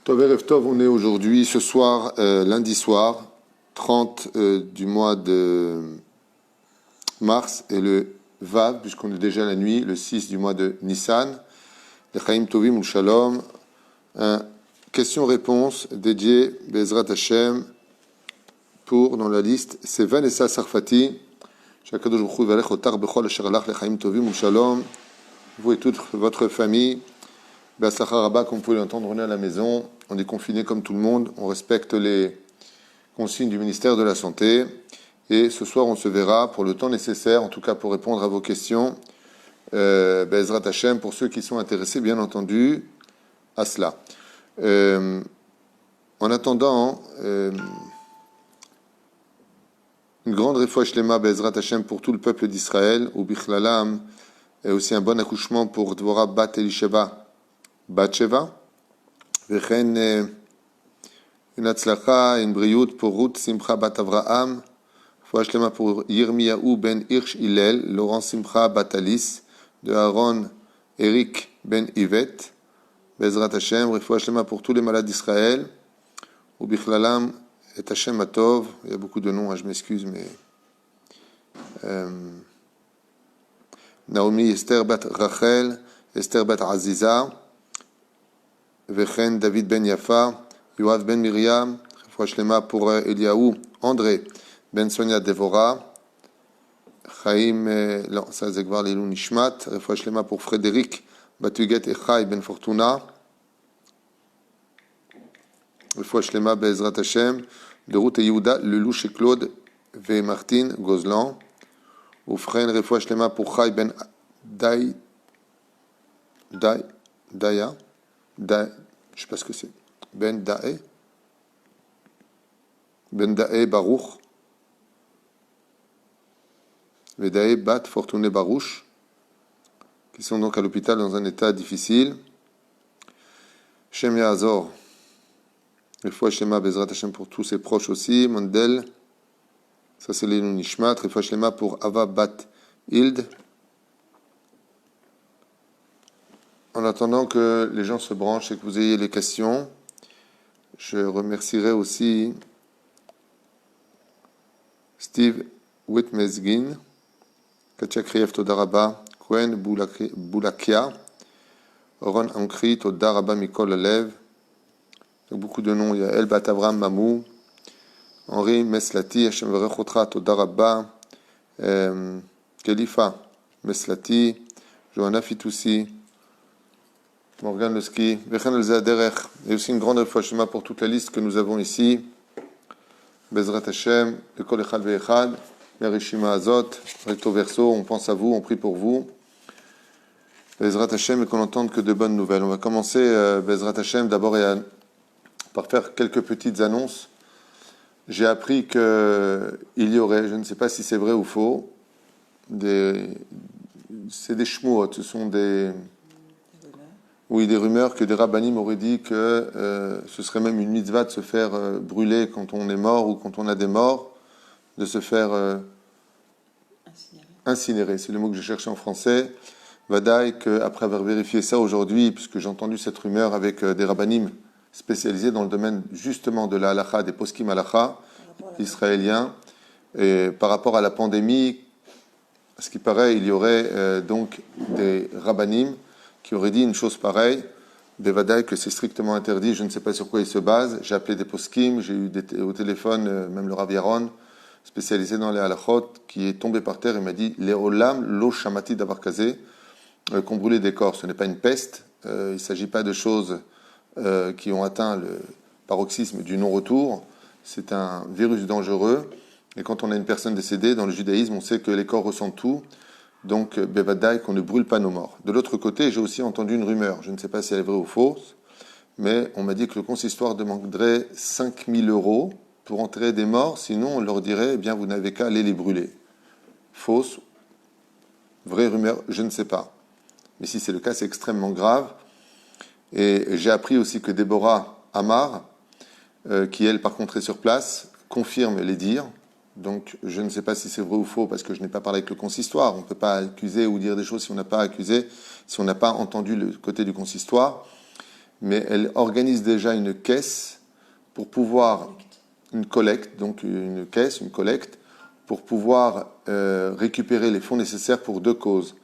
Tov Erev Tov, on est aujourd'hui, ce soir, lundi soir, 30 du mois de mars, et le Vav, puisqu'on est déjà la nuit, le 6 du mois de Nissan, le Chaim Tovim ou Shalom, question-réponse dédiée, Bezrat Hashem, pour, dans la liste, c'est Vanessa Sarfati, Shakadosh Baruch Hu Yivarech Otar Bechol Asher Alach le Chaim Tovim ou Shalom, vous et toute votre famille, B'Atzlacha Rabba, comme vous pouvez l'entendre, on est à la maison, on est confiné comme tout le monde, on respecte les consignes du ministère de la Santé, et ce soir on se verra pour le temps nécessaire, en tout cas pour répondre à vos questions, Bezrat Hashem, pour ceux qui sont intéressés, bien entendu, à cela. En attendant, une grande refoua shlema Bezrat Hashem pour tout le peuple d'Israël, ou Bichlalam, et aussi un bon accouchement pour Dvorah Bat Elisheva, Batsheva, וכן une הצלחה, une brilloute pour Ruth Simcha Bat Avraham, רפואה שלמה pour ירמיהו ben Hirsch Hillel, Laurent Simcha Bat Alice, de Aaron Eric ben Yvette, Bezrat Hashem, רפואה שלמה pour tous les malades d'Israël, ובכללם את השם הטוב, il y a beaucoup de noms, je m'excuse, mais Naomi Esther Bat Rachel, Esther Bat Aziza, וכן דוד בן יפה, יואב בן מרים, רפואה שלמה pour אליהו, אנדרי בן סוניה דבורה, חיים, לא, זה כבר לעילוי נשמת, רפואה שלמה pour פרדריק בתויגת אחי בן פורטונה, רפואה שלמה בעזרת השם, לרות יהודה ללוש קלוד ומרטין גוזלן, ובכן רפואה שלמה pour חי בן דיה, je ne sais pas ce que c'est. Ben Dae Baruch. Vedae Bat Fortuné Baruch, qui sont donc à l'hôpital dans un état difficile. Shem Yazor. Une fois Shema Bezrat Hashem pour tous ses proches aussi. Mondel. Ça c'est les Nishmat. Une fois Shema pour Ava Bat Hild. En attendant que les gens se branchent et que vous ayez les questions, je remercierai aussi Steve Whitmesgin, Katia Kriev Todaraba, Cohen Boulakia, Ron Ankri Todaraba Mikol Alev, beaucoup de noms, il y a El Batavram Mamou, Henri Meslati, Hashem Verechotra Todaraba, Kelifa Meslati, Johanna Fitoussi, Morgan Leski, Vechen El-Zaderech, et aussi une grande réfouachement pour toute la liste que nous avons ici. Bezrat Hashem, le Kol Echad Ve'echad, Merishima Azot, recto verso, on pense à vous, on prie pour vous. Bezrat Hashem, et qu'on n'entende que de bonnes nouvelles. On va commencer, Bezrat Hashem, d'abord par faire quelques petites annonces. J'ai appris qu'il y aurait, je ne sais pas si c'est vrai ou faux, c'est des shmuot, ce sont des rumeurs que des rabbanim auraient dit que ce serait même une mitzvah de se faire brûler quand on est mort ou quand on a des morts, de se faire incinérer. C'est le mot que je cherchais en français. Vadaï, qu'après avoir vérifié ça aujourd'hui, puisque j'ai entendu cette rumeur avec des rabbanim spécialisés dans le domaine justement de la halakha, des poskim halakha israéliens, et par rapport à la pandémie, à ce qui paraît, il y aurait donc des rabbanim qui aurait dit une chose pareille, Bevadaï, que c'est strictement interdit, je ne sais pas sur quoi il se base. J'ai appelé des poskim, j'ai eu au téléphone même le Rav Yaron, spécialisé dans les halachot, qui est tombé par terre et m'a dit Leolam lo shamati davar kazé, qu'on brûlait des corps. Ce n'est pas une peste, il ne s'agit pas de choses qui ont atteint le paroxysme du non-retour, c'est un virus dangereux, et quand on a une personne décédée, dans le judaïsme, on sait que les corps ressentent tout. Donc, Bevadaï, qu'on ne brûle pas nos morts. De l'autre côté, j'ai aussi entendu une rumeur, je ne sais pas si elle est vraie ou fausse, mais on m'a dit que le consistoire demanderait 5 000 € pour enterrer des morts, sinon on leur dirait, eh bien, vous n'avez qu'à aller les brûler. Fausse, vraie rumeur, je ne sais pas. Mais si c'est le cas, c'est extrêmement grave. Et j'ai appris aussi que Déborah Amar, qui elle, par contre, est sur place, confirme les dires. Donc, je ne sais pas si c'est vrai ou faux, parce que je n'ai pas parlé avec le consistoire. On ne peut pas accuser ou dire des choses si on n'a pas accusé, si on n'a pas entendu le côté du consistoire. mais elle organise déjà une caisse pour pouvoir, une collecte, donc une caisse, une collecte, pour pouvoir récupérer les fonds nécessaires pour deux causes.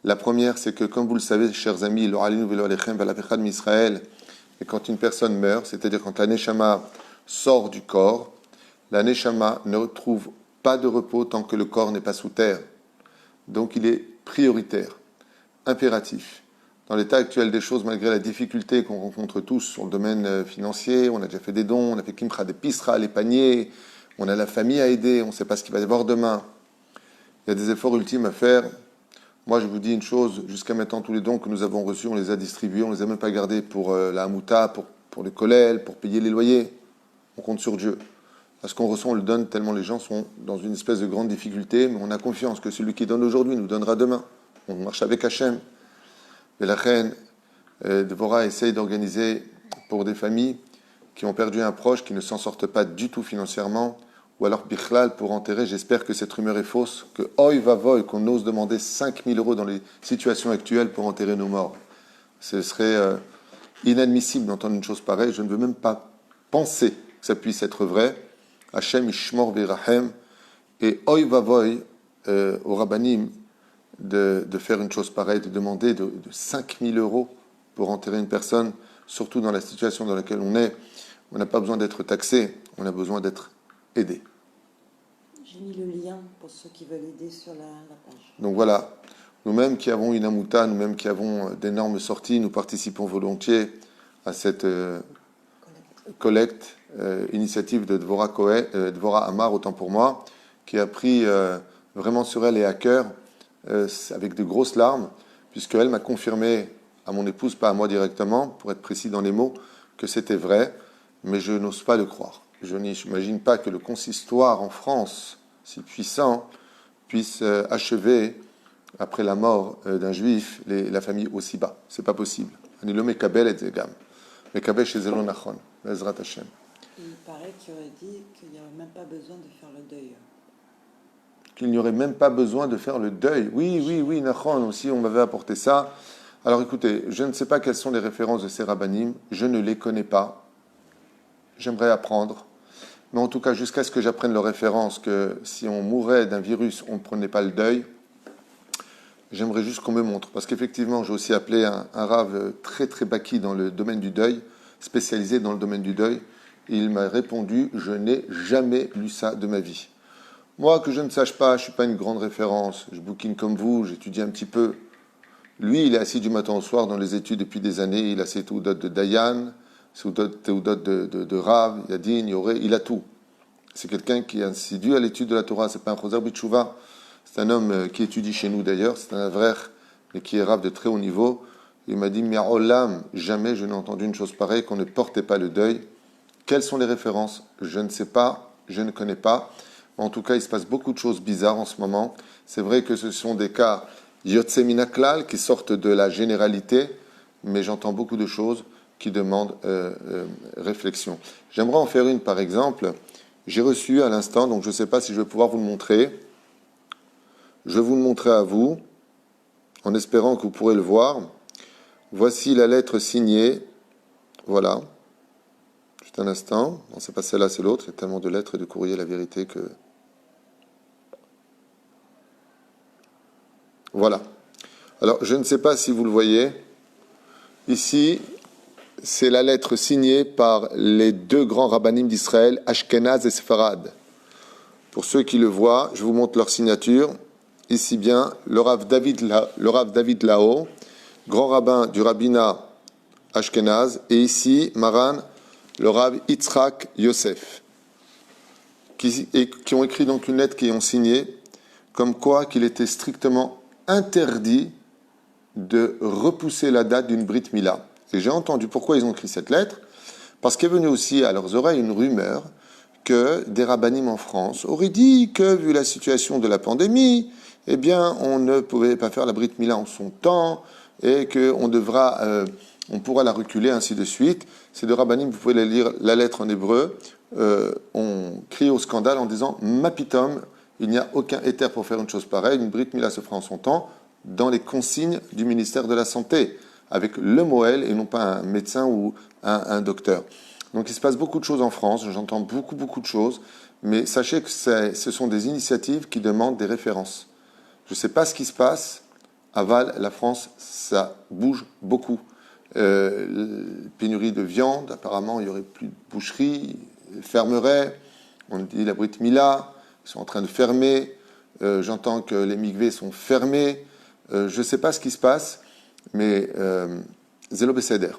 La première, c'est que, comme vous le savez, chers amis, Israël, et quand une personne meurt, c'est-à-dire quand la Neshama sort du corps, la Neshama ne trouve pas de repos tant que le corps n'est pas sous terre. Donc il est prioritaire, impératif. Dans l'état actuel des choses, malgré la difficulté qu'on rencontre tous sur le domaine financier, on a déjà fait des dons, on a fait Kimcha des Pisra, les paniers, on a la famille à aider, on ne sait pas ce qu'il va y avoir demain. Il y a des efforts ultimes à faire. Moi, je vous dis une chose, jusqu'à maintenant, tous les dons que nous avons reçus, on les a distribués, on ne les a même pas gardés pour la Hamouta, pour le Kollel, pour payer les loyers. On compte sur Dieu. Parce qu'on reçoit, on le donne tellement les gens sont dans une espèce de grande difficulté, mais on a confiance que celui qui donne aujourd'hui nous donnera demain. On marche avec Hachem. Mais la reine Dvorah essaye d'organiser pour des familles qui ont perdu un proche, qui ne s'en sortent pas du tout financièrement, ou alors Bichlal pour enterrer. J'espère que cette rumeur est fausse, que oi va voy, qu'on ose demander 5 000 € dans les situations actuelles pour enterrer nos morts. Ce serait inadmissible d'entendre une chose pareille. Je ne veux même pas penser que ça puisse être vrai. Hachem Ishmor Virahem, et oi va voy au Rabbanim de faire une chose pareille, de demander de 5 000 € pour enterrer une personne, surtout dans la situation dans laquelle on est. On n'a pas besoin d'être taxé, on a besoin d'être aidé. J'ai mis le lien pour ceux qui veulent aider sur la page. Donc voilà, nous-mêmes qui avons une amouta, nous-mêmes qui avons d'énormes sorties, nous participons volontiers à cette collecte, initiative de Dvorah Amar, autant pour moi, qui a pris vraiment sur elle et à cœur, avec de grosses larmes, puisqu'elle m'a confirmé, à mon épouse, pas à moi directement, pour être précis dans les mots, que c'était vrai, mais je n'ose pas le croire. Je n'imagine pas que le consistoire en France, si puissant, puisse achever, après la mort d'un juif, la famille aussi bas. C'est pas possible. Anilo mekabel et zegam. Mekabel chez Zelon Nachon. Bezrat Hashem. Il paraît qu'il aurait dit qu'il n'y aurait même pas besoin de faire le deuil. Qu'il n'y aurait même pas besoin de faire le deuil. Oui, Nachon aussi, on m'avait apporté ça. Alors écoutez, je ne sais pas quelles sont les références de ces rabbanim, je ne les connais pas. J'aimerais apprendre. Mais en tout cas, jusqu'à ce que j'apprenne leurs références, que si on mourait d'un virus, on ne prenait pas le deuil, j'aimerais juste qu'on me montre. Parce qu'effectivement, j'ai aussi appelé un rave très très baki dans le domaine du deuil, spécialisé dans le domaine du deuil. Et il m'a répondu, je n'ai jamais lu ça de ma vie. Moi, que je ne sache pas, je ne suis pas une grande référence. Je bouquine comme vous, j'étudie un petit peu. Lui, il est assis du matin au soir dans les études depuis des années. Il a ses théodotes de Dayan, ses théodotes de Rav, Yadin, Yoré, il a tout. C'est quelqu'un qui est assidu à l'étude de la Torah. C'est pas un Choser Bitshuva. C'est un homme qui étudie chez nous d'ailleurs. C'est un Avrer, mais qui est Rav de très haut niveau. Il m'a dit, mais Olam, jamais je n'ai entendu une chose pareille, qu'on ne portait pas le deuil. Quelles sont les références? Je ne sais pas, je ne connais pas. En tout cas, il se passe beaucoup de choses bizarres en ce moment. C'est vrai que ce sont des cas Yotse Minaklal qui sortent de la généralité, mais j'entends beaucoup de choses qui demandent réflexion. J'aimerais en faire une, par exemple. J'ai reçu à l'instant, donc je ne sais pas si je vais pouvoir vous le montrer. Je vais vous le montrer à vous, en espérant que vous pourrez le voir. Voici la lettre signée. Voilà. Juste un instant. Bon, c'est pas celle-là, c'est l'autre. Il y a tellement de lettres et de courriers, la vérité, que... Voilà. Alors, je ne sais pas si vous le voyez. Ici, c'est la lettre signée par les deux grands rabbanim d'Israël, Ashkenaz et Sepharad. Pour ceux qui le voient, je vous montre leur signature. Ici bien, le Rav David Lao, grand rabbin du rabbinat Ashkenaz, et ici, Maran, le Rav Yitzhak Yosef, qui ont écrit donc une lettre, qui ont signé, comme quoi qu'il était strictement interdit de repousser la date d'une Brit Mila. Et j'ai entendu pourquoi ils ont écrit cette lettre, parce qu'est venue aussi à leurs oreilles une rumeur que des rabbanim en France auraient dit que, vu la situation de la pandémie, eh bien, on ne pouvait pas faire la Brit Mila en son temps, et qu'on on pourra la reculer, ainsi de suite. Ces deux rabbanim, vous pouvez lire la lettre en hébreu, on crie au scandale en disant « Mapitom », il n'y a aucun éther pour faire une chose pareille, une Brit Mila se fera en son temps, dans les consignes du ministère de la Santé. avec le Moël et non pas un médecin ou un docteur. Donc il se passe beaucoup de choses en France, j'entends beaucoup de choses, mais sachez que ce sont des initiatives qui demandent des références. Je ne sais pas ce qui se passe. À Val, la France, ça bouge beaucoup. Pénurie de viande, apparemment, il n'y aurait plus de boucherie, fermerait. On dit la Brit Mila, ils sont en train de fermer. J'entends que les mikvés sont fermés. Je ne sais pas ce qui se passe, mais Zélo Besséder.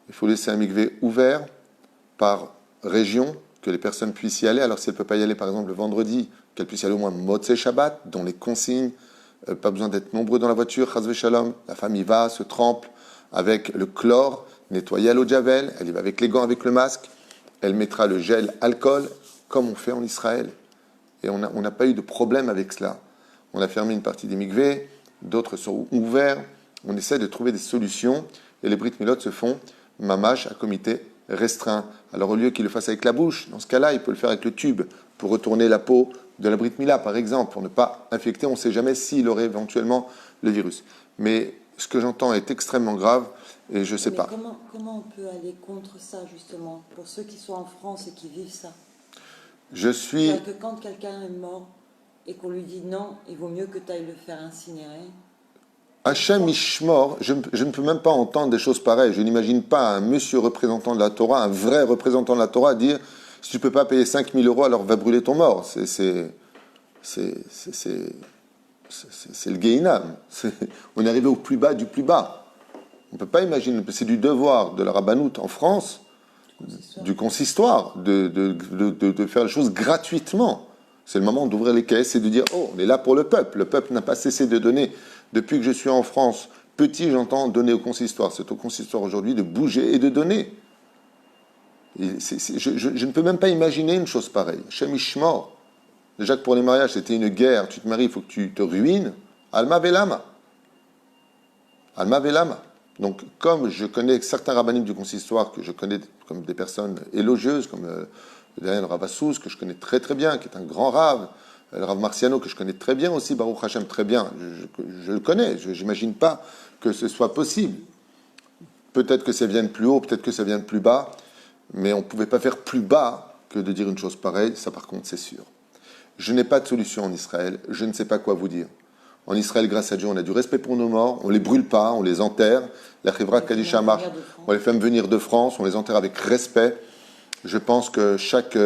Il faut laisser un mikvé ouvert par région, que les personnes puissent y aller. Alors si elle ne peut pas y aller, par exemple, le vendredi, qu'elle puisse y aller au moins Motzei Shabbat, dont les consignes, pas besoin d'être nombreux dans la voiture, Chaz Shalom, la femme y va, se trempe avec le chlore, nettoyer à l'eau de Javel, elle y va avec les gants, avec le masque, elle mettra le gel alcool, comme on fait en Israël. Et on n'a pas eu de problème avec cela. On a fermé une partie des mikvés, d'autres sont ouverts, on essaie de trouver des solutions, et les Brit Milot se font mamash à comité restreint. Alors au lieu qu'il le fasse avec la bouche, dans ce cas-là, il peut le faire avec le tube pour retourner la peau de la Brit Mila, par exemple, pour ne pas infecter. On ne sait jamais s'il aurait éventuellement le virus. Mais ce que j'entends est extrêmement grave et je ne sais pas. Comment on peut aller contre ça, justement, pour ceux qui sont en France et qui vivent ça? C'est-à-dire que quand quelqu'un est mort et qu'on lui dit non, il vaut mieux que tu ailles le faire incinérer. Hachem Ishmor, je ne peux même pas entendre des choses pareilles. Je n'imagine pas un monsieur représentant de la Torah, un vrai représentant de la Torah, dire si tu ne peux pas payer 5 000 euros, alors va brûler ton mort. C'est le Gehinam. On est arrivé au plus bas du plus bas. On ne peut pas imaginer. C'est du devoir de la Rabbanout en France, du consistoire, de faire les choses gratuitement. C'est le moment d'ouvrir les caisses et de dire oh, on est là pour le peuple. Le peuple n'a pas cessé de donner. Depuis que je suis en France, petit, j'entends donner au consistoire. C'est au consistoire aujourd'hui de bouger et de donner. Je ne peux même pas imaginer une chose pareille. Shem Ishmor. Déjà que pour les mariages, c'était une guerre. Tu te maries, il faut que tu te ruines. Alma Velama. Alma Velama. Donc, comme je connais certains rabbinim du consistoire que je connais comme des personnes élogieuses, comme le Rav Assous, que je connais très très bien, qui est un grand rave, le Rav Marciano, que je connais très bien aussi, Baruch Hashem, très bien, je le connais, je n'imagine pas que ce soit possible. Peut-être que ça vient de plus haut, peut-être que ça vient de plus bas, mais on ne pouvait pas faire plus bas que de dire une chose pareille, ça par contre c'est sûr. Je n'ai pas de solution en Israël, je ne sais pas quoi vous dire. En Israël, grâce à Dieu, on a du respect pour nos morts, on ne les brûle pas, on les enterre. La Chevra Kadisha marche, on les fait venir de France, on les enterre avec respect. Je pense que chaque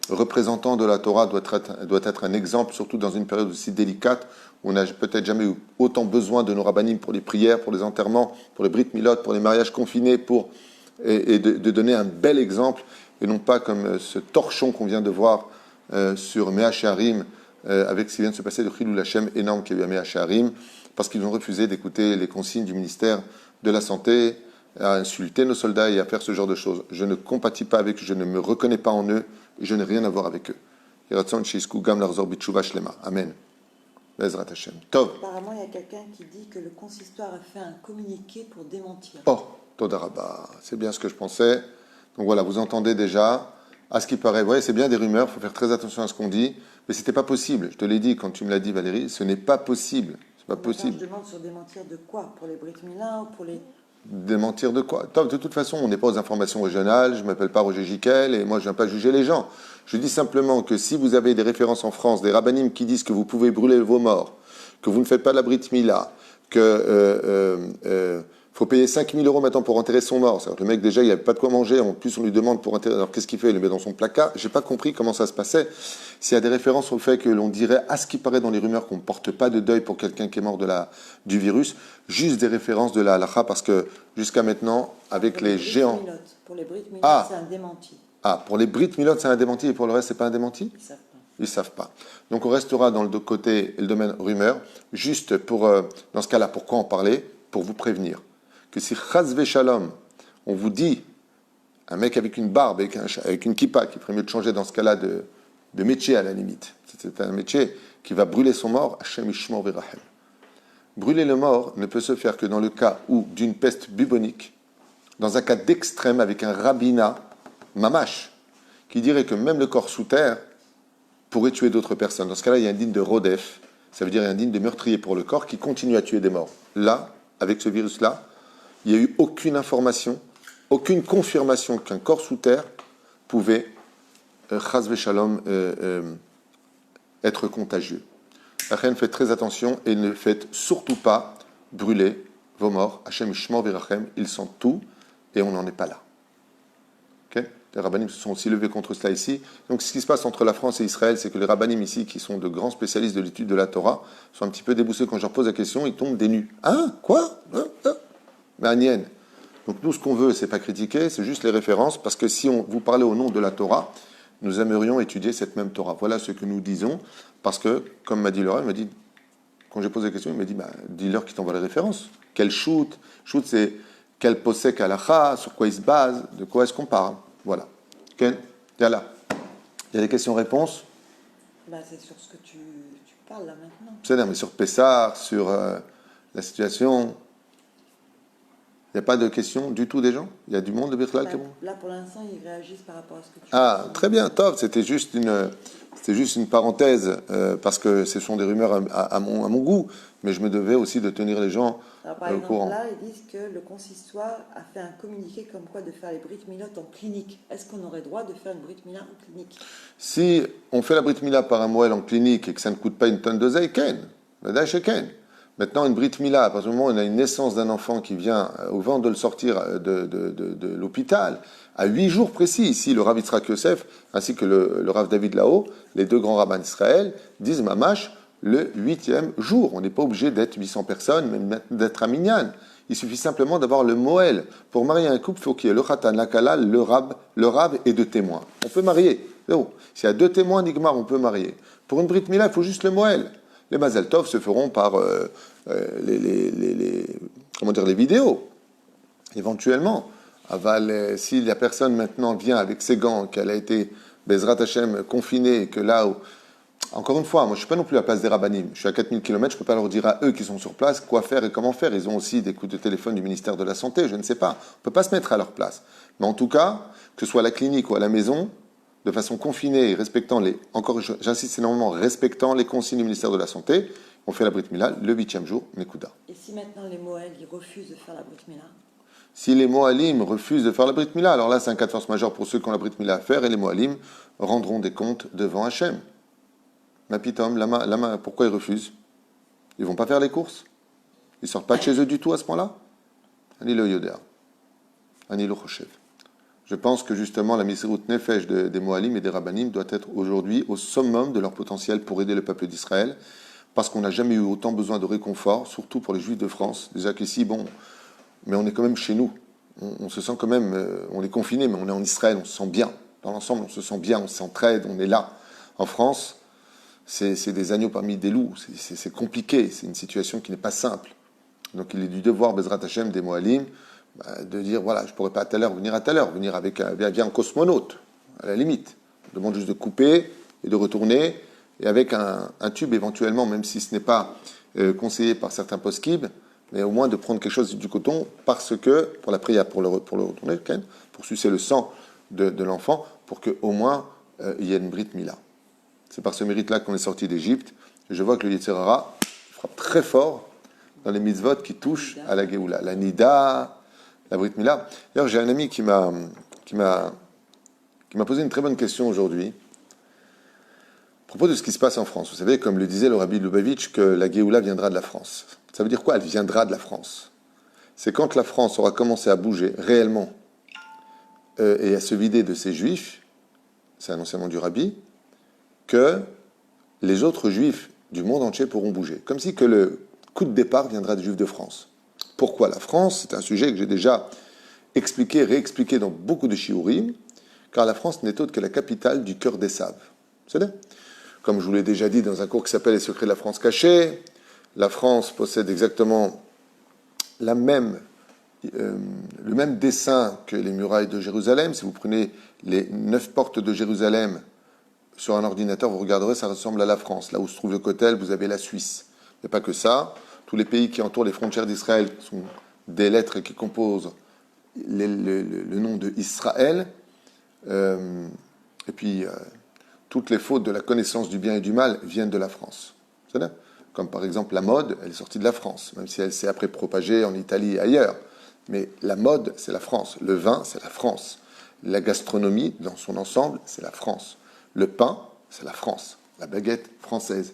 représentant de la Torah doit être un exemple, surtout dans une période aussi délicate, où on n'a peut-être jamais eu autant besoin de nos rabbinim pour les prières, pour les enterrements, pour les brit milot, pour les mariages confinés, et de donner un bel exemple, et non pas comme ce torchon qu'on vient de voir sur Mea Shearim, avec ce qui vient de se passer de Chilul Hashem énorme qu'il y a eu à Mea Shearim, parce qu'ils ont refusé d'écouter les consignes du ministère de la Santé, à insulter nos soldats et à faire ce genre de choses. Je ne compatis pas avec eux, je ne me reconnais pas en eux, et je n'ai rien à voir avec eux. Amen. Apparemment, il y a quelqu'un qui dit que le consistoire a fait un communiqué pour démentir. Oh, Todarabah, c'est bien ce que je pensais. Donc voilà, vous entendez déjà. À ce qui paraît, ouais, c'est bien des rumeurs, il faut faire très attention à ce qu'on dit, mais c'était pas possible. Je te l'ai dit quand tu me l'as dit, Valérie, ce n'est pas possible. C'est pas possible. Je demande sur démentir de quoi? Pour les Brit Mila ou pour les... Démentir de quoi? De toute façon, on n'est pas aux informations régionales, je ne m'appelle pas Roger Giquel, et moi je ne viens pas juger les gens. Je dis simplement que si vous avez des références en France, des rabbinim qui disent que vous pouvez brûler vos morts, que vous ne faites pas de la Brit Mila, que faut payer 5 000 euros maintenant pour enterrer son mort. C'est-à-dire que le mec, déjà, il n'avait pas de quoi manger. En plus, on lui demande pour enterrer. Alors, qu'est-ce qu'il fait? Il le met dans son placard. Je n'ai pas compris comment ça se passait. S'il y a des références au fait que l'on dirait, à ce qui paraît dans les rumeurs, qu'on ne porte pas de deuil pour quelqu'un qui est mort du virus, juste des références de la halakha, parce que jusqu'à maintenant, avec les géants... Pour les Brit Milot, c'est un démenti. Ah, pour les Brit Milot, c'est un démenti, et pour le reste, c'est pas un démenti? Ils savent pas. Ils ne savent pas. Donc, on restera dans le côté et le domaine rumeur, juste pour, dans ce cas-là, pourquoi en parler? Pour vous prévenir que si chas shalom, on vous dit, un mec avec une barbe, avec une kippa, qui ferait mieux de changer dans ce cas-là de métier à la limite. C'est un métier qui va brûler son mort, Hashem Ishmor V'Rachem. Brûler le mort ne peut se faire que dans le cas où d'une peste bubonique, dans un cas d'extrême avec un rabbinat, mamash, qui dirait que même le corps sous terre pourrait tuer d'autres personnes. Dans ce cas-là, il y a un digne de rodef, ça veut dire un digne de meurtrier pour le corps qui continue à tuer des morts. Là, avec ce virus-là, il n'y a eu aucune information, aucune confirmation qu'un corps sous terre pouvait, chas v'shalom, être contagieux. La reine fait très attention et ne faites surtout pas brûler vos morts. Hachem Ishmor Virachem, ils sentent tout et on n'en est pas là. Okay, les rabbinim se sont aussi levés contre cela ici. Donc ce qui se passe entre la France et Israël, c'est que les rabbinim ici, qui sont de grands spécialistes de l'étude de la Torah, sont un petit peu déboussés. Quand je leur pose la question, ils tombent des nues. Hein? Quoi? Mais Agnès. Donc nous, ce qu'on veut, c'est pas critiquer, c'est juste les références, parce que si on vous parlez au nom de la Torah, nous aimerions étudier cette même Torah. Voilà ce que nous disons, parce que, comme m'a dit Laura, il m'a dit, quand j'ai posé la question, il m'a dit, dis-leur qui t'envoie les références. Quel shoot? Shoot, c'est quel posek halacha, sur quoi il se base, de quoi est-ce qu'on parle. Voilà. Ok? Là. Il y a des questions-réponses? C'est sur ce que tu parles là maintenant. C'est mais sur Pessah, sur la situation. Il n'y a pas de questions du tout des gens? Il y a du monde de Birklal qui Là, pour l'instant, ils réagissent par rapport à ce que tu dis. Très bien, top. C'était juste une parenthèse, parce que ce sont des rumeurs à mon goût, mais je me devais aussi de tenir les gens au courant. Là, ils disent que le consistoire a fait un communiqué comme quoi de faire les Brit Milot en clinique. Est-ce qu'on aurait droit de faire une Brit Mila en clinique? Si on fait la Brit Mila par un moël en clinique et que ça ne coûte pas une tonne d'oseille, ken. Maintenant, une Brit Mila, à partir du moment où on a une naissance d'un enfant qui vient au vent de le sortir de l'hôpital, à 8 jours précis, ici, le Rav Yitzhak Yosef, ainsi que le Rav David Lao, les deux grands rabbins d'Israël, disent mamash le 8e jour. On n'est pas obligé d'être 800 personnes, même d'être à Minyan. Il suffit simplement d'avoir le Moël. Pour marier un couple, il faut qu'il y ait le Khatan, la Kala, le Rab et 2 témoins. On peut marier. S'il y a 2 témoins, Nigmar, on peut marier. Pour une Brit Mila, il faut juste le Moël. Les Mazel Tov se feront par les vidéos, éventuellement. Si la personne maintenant vient avec ses gants, qu'elle a été Bezrat Hashem confinée, et que là où... Encore une fois, moi je ne suis pas non plus à la place des rabbinim. Je suis à 4000 km, je ne peux pas leur dire à eux qui sont sur place quoi faire et comment faire. Ils ont aussi des coups de téléphone du ministère de la Santé, je ne sais pas. On ne peut pas se mettre à leur place. Mais en tout cas, que ce soit à la clinique ou à la maison, de façon confinée et respectant j'insiste énormément, respectant les consignes du ministère de la Santé, on fait la Brit Mila le 8e jour, Nekuda. Et si maintenant les Moël, ils refusent de faire la Brit Mila? Si les Moalim refusent de faire la Brit Mila, alors là c'est un cas de force majeure pour ceux qui ont la Brit Mila à faire, et les Moalim rendront des comptes devant Hachem. Mapitom, lama, pourquoi ils refusent? Ils vont pas faire les courses? Ils sortent pas de chez eux du tout à ce point-là? Ani lo yoder. Ani lo choshev. Je pense que justement la Misirut Nefesh des Moalim et des Rabbanim doit être aujourd'hui au summum de leur potentiel pour aider le peuple d'Israël, parce qu'on n'a jamais eu autant besoin de réconfort, surtout pour les Juifs de France. Déjà qu'ici, mais on est quand même chez nous. On se sent quand même, on est confiné, mais on est en Israël, on se sent bien. Dans l'ensemble, on se sent bien, on s'entraide, on est là. En France, c'est des agneaux parmi des loups, c'est compliqué, c'est une situation qui n'est pas simple. Donc il est du devoir, Bezrat Hashem, des Moalim, de dire, voilà, je ne pourrais pas venir à telle heure, venir avec un cosmonaute, à la limite. On demande juste de couper et de retourner, et avec un tube éventuellement, même si ce n'est pas conseillé par certains post-kib, mais au moins de prendre quelque chose du coton, parce que, pour la prière, pour le retourner, pour sucer le sang de l'enfant, pour qu'au moins il y ait une Brit Mila. C'est par ce mérite-là qu'on est sorti d'Égypte. Et je vois que le Yetzer Hara frappe très fort dans les mitzvot qui touchent à la Géoula. La Nida, la Brit Mila. D'ailleurs, j'ai un ami qui m'a posé une très bonne question aujourd'hui à propos de ce qui se passe en France. Vous savez, comme le disait le Rabbi Lubavitch, que la Géoula viendra de la France. Ça veut dire quoi? Elle viendra de la France. C'est quand la France aura commencé à bouger réellement et à se vider de ses juifs, c'est un enseignement du Rabbi, que les autres juifs du monde entier pourront bouger. Comme si que le coup de départ viendra des juifs de France. Pourquoi la France? C'est un sujet que j'ai déjà expliqué, réexpliqué dans beaucoup de shiurim, car la France n'est autre que la capitale du cœur des Saves. C'est vrai. Comme je vous l'ai déjà dit dans un cours qui s'appelle Les secrets de la France cachée, la France possède exactement le même dessin que les murailles de Jérusalem. Si vous prenez les 9 portes de Jérusalem sur un ordinateur, vous regarderez, ça ressemble à la France. Là où se trouve le Kotel, vous avez la Suisse. Il n'y a pas que ça. Tous les pays qui entourent les frontières d'Israël sont des lettres qui composent le nom de Israël. Et puis, toutes les fautes de la connaissance du bien et du mal viennent de la France. C'est ça? Comme par exemple la mode, elle est sortie de la France, même si elle s'est après propagée en Italie et ailleurs. Mais la mode, c'est la France. Le vin, c'est la France. La gastronomie, dans son ensemble, c'est la France. Le pain, c'est la France. La baguette française.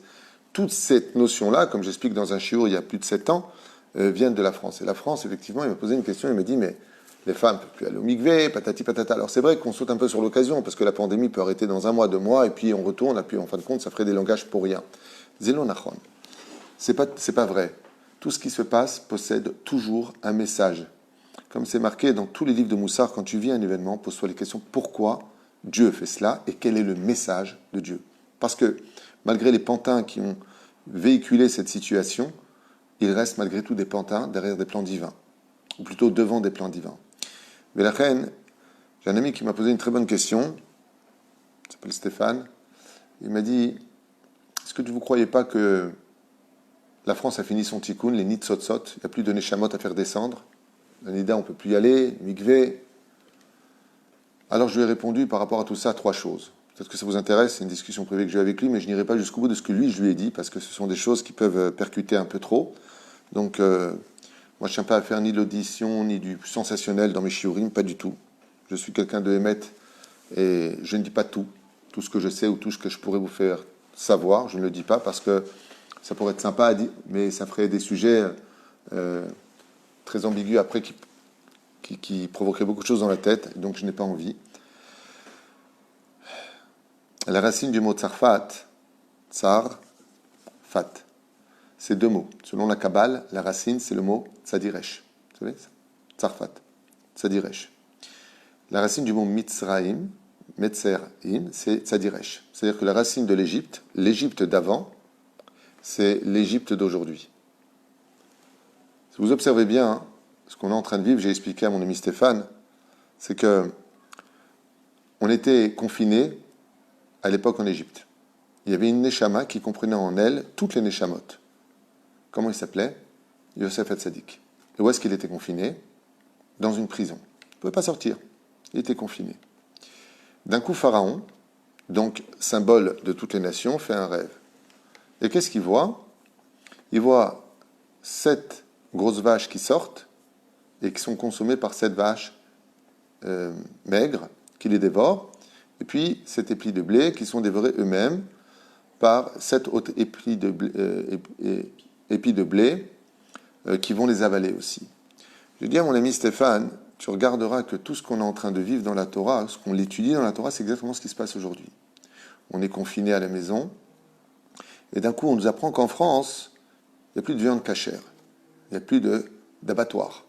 Toute cette notion-là, comme j'explique dans un shiur il y a plus de 7 ans, viennent de la France. Et la France, effectivement, il m'a posé une question, il m'a dit, mais les femmes ne peuvent plus aller au mikvé, patati patata. Alors c'est vrai qu'on saute un peu sur l'occasion, parce que la pandémie peut arrêter dans 1 mois, 2 mois, et puis on retourne, et puis en fin de compte, ça ferait des langages pour rien. Zélo nachon. C'est pas vrai. Tout ce qui se passe possède toujours un message. Comme c'est marqué dans tous les livres de Moussar, quand tu vis un événement, pose-toi les questions pourquoi Dieu fait cela et quel est le message de Dieu. Parce que malgré les pantins qui ont véhiculé cette situation, il reste malgré tout des pantins derrière des plans divins, ou plutôt devant des plans divins. Mais la reine, j'ai un ami qui m'a posé une très bonne question, il s'appelle Stéphane, il m'a dit, est-ce que vous ne croyez pas que la France a fini son tikkun, les nitzotzot, il n'y a plus de neshamot à faire descendre, la nida on ne peut plus y aller, mikvé. Alors je lui ai répondu par rapport à tout ça 3 choses. Peut-être que ça vous intéresse, c'est une discussion privée que j'ai avec lui, mais je n'irai pas jusqu'au bout de ce que lui, je lui ai dit, parce que ce sont des choses qui peuvent percuter un peu trop. Donc, moi, je ne tiens pas à faire ni l'audition, ni du sensationnel dans mes shiurim, pas du tout. Je suis quelqu'un de émet, et je ne dis pas tout ce que je sais ou tout ce que je pourrais vous faire savoir, je ne le dis pas, parce que ça pourrait être sympa à dire, mais ça ferait des sujets très ambigus après qui provoqueraient beaucoup de choses dans la tête, et donc je n'ai pas envie. La racine du mot tsarfat, tsar, fat, c'est 2 mots. Selon la Kabbale, la racine, c'est le mot tsadiresh. Vous savez ça? Tsarfat, tsadiresh. La racine du mot mitzraim, metzer'im, c'est tsadiresh. C'est-à-dire que la racine de l'Égypte, l'Égypte d'avant, c'est l'Égypte d'aujourd'hui. Si vous observez bien, hein, ce qu'on est en train de vivre, j'ai expliqué à mon ami Stéphane, c'est que on était confinés à l'époque en Égypte. Il y avait une neshama qui comprenait en elle toutes les neshamot. Comment il s'appelait? Yosef Hatzadik. Et où est-ce qu'il était confiné? Dans une prison. Il ne pouvait pas sortir. Il était confiné. D'un coup, Pharaon, donc symbole de toutes les nations, fait un rêve. Et qu'est-ce qu'il voit? Il voit 7 grosses vaches qui sortent et qui sont consommées par 7 vaches maigres qui les dévorent. Et puis 7 épis de blé qui sont dévorés eux-mêmes par 7 autres épis de blé qui vont les avaler aussi. Je dis à mon ami Stéphane, tu regarderas que tout ce qu'on est en train de vivre dans la Torah, ce qu'on étudie dans la Torah, c'est exactement ce qui se passe aujourd'hui. On est confiné à la maison, et d'un coup on nous apprend qu'en France, il n'y a plus de viande cachère, il n'y a plus d'abattoir,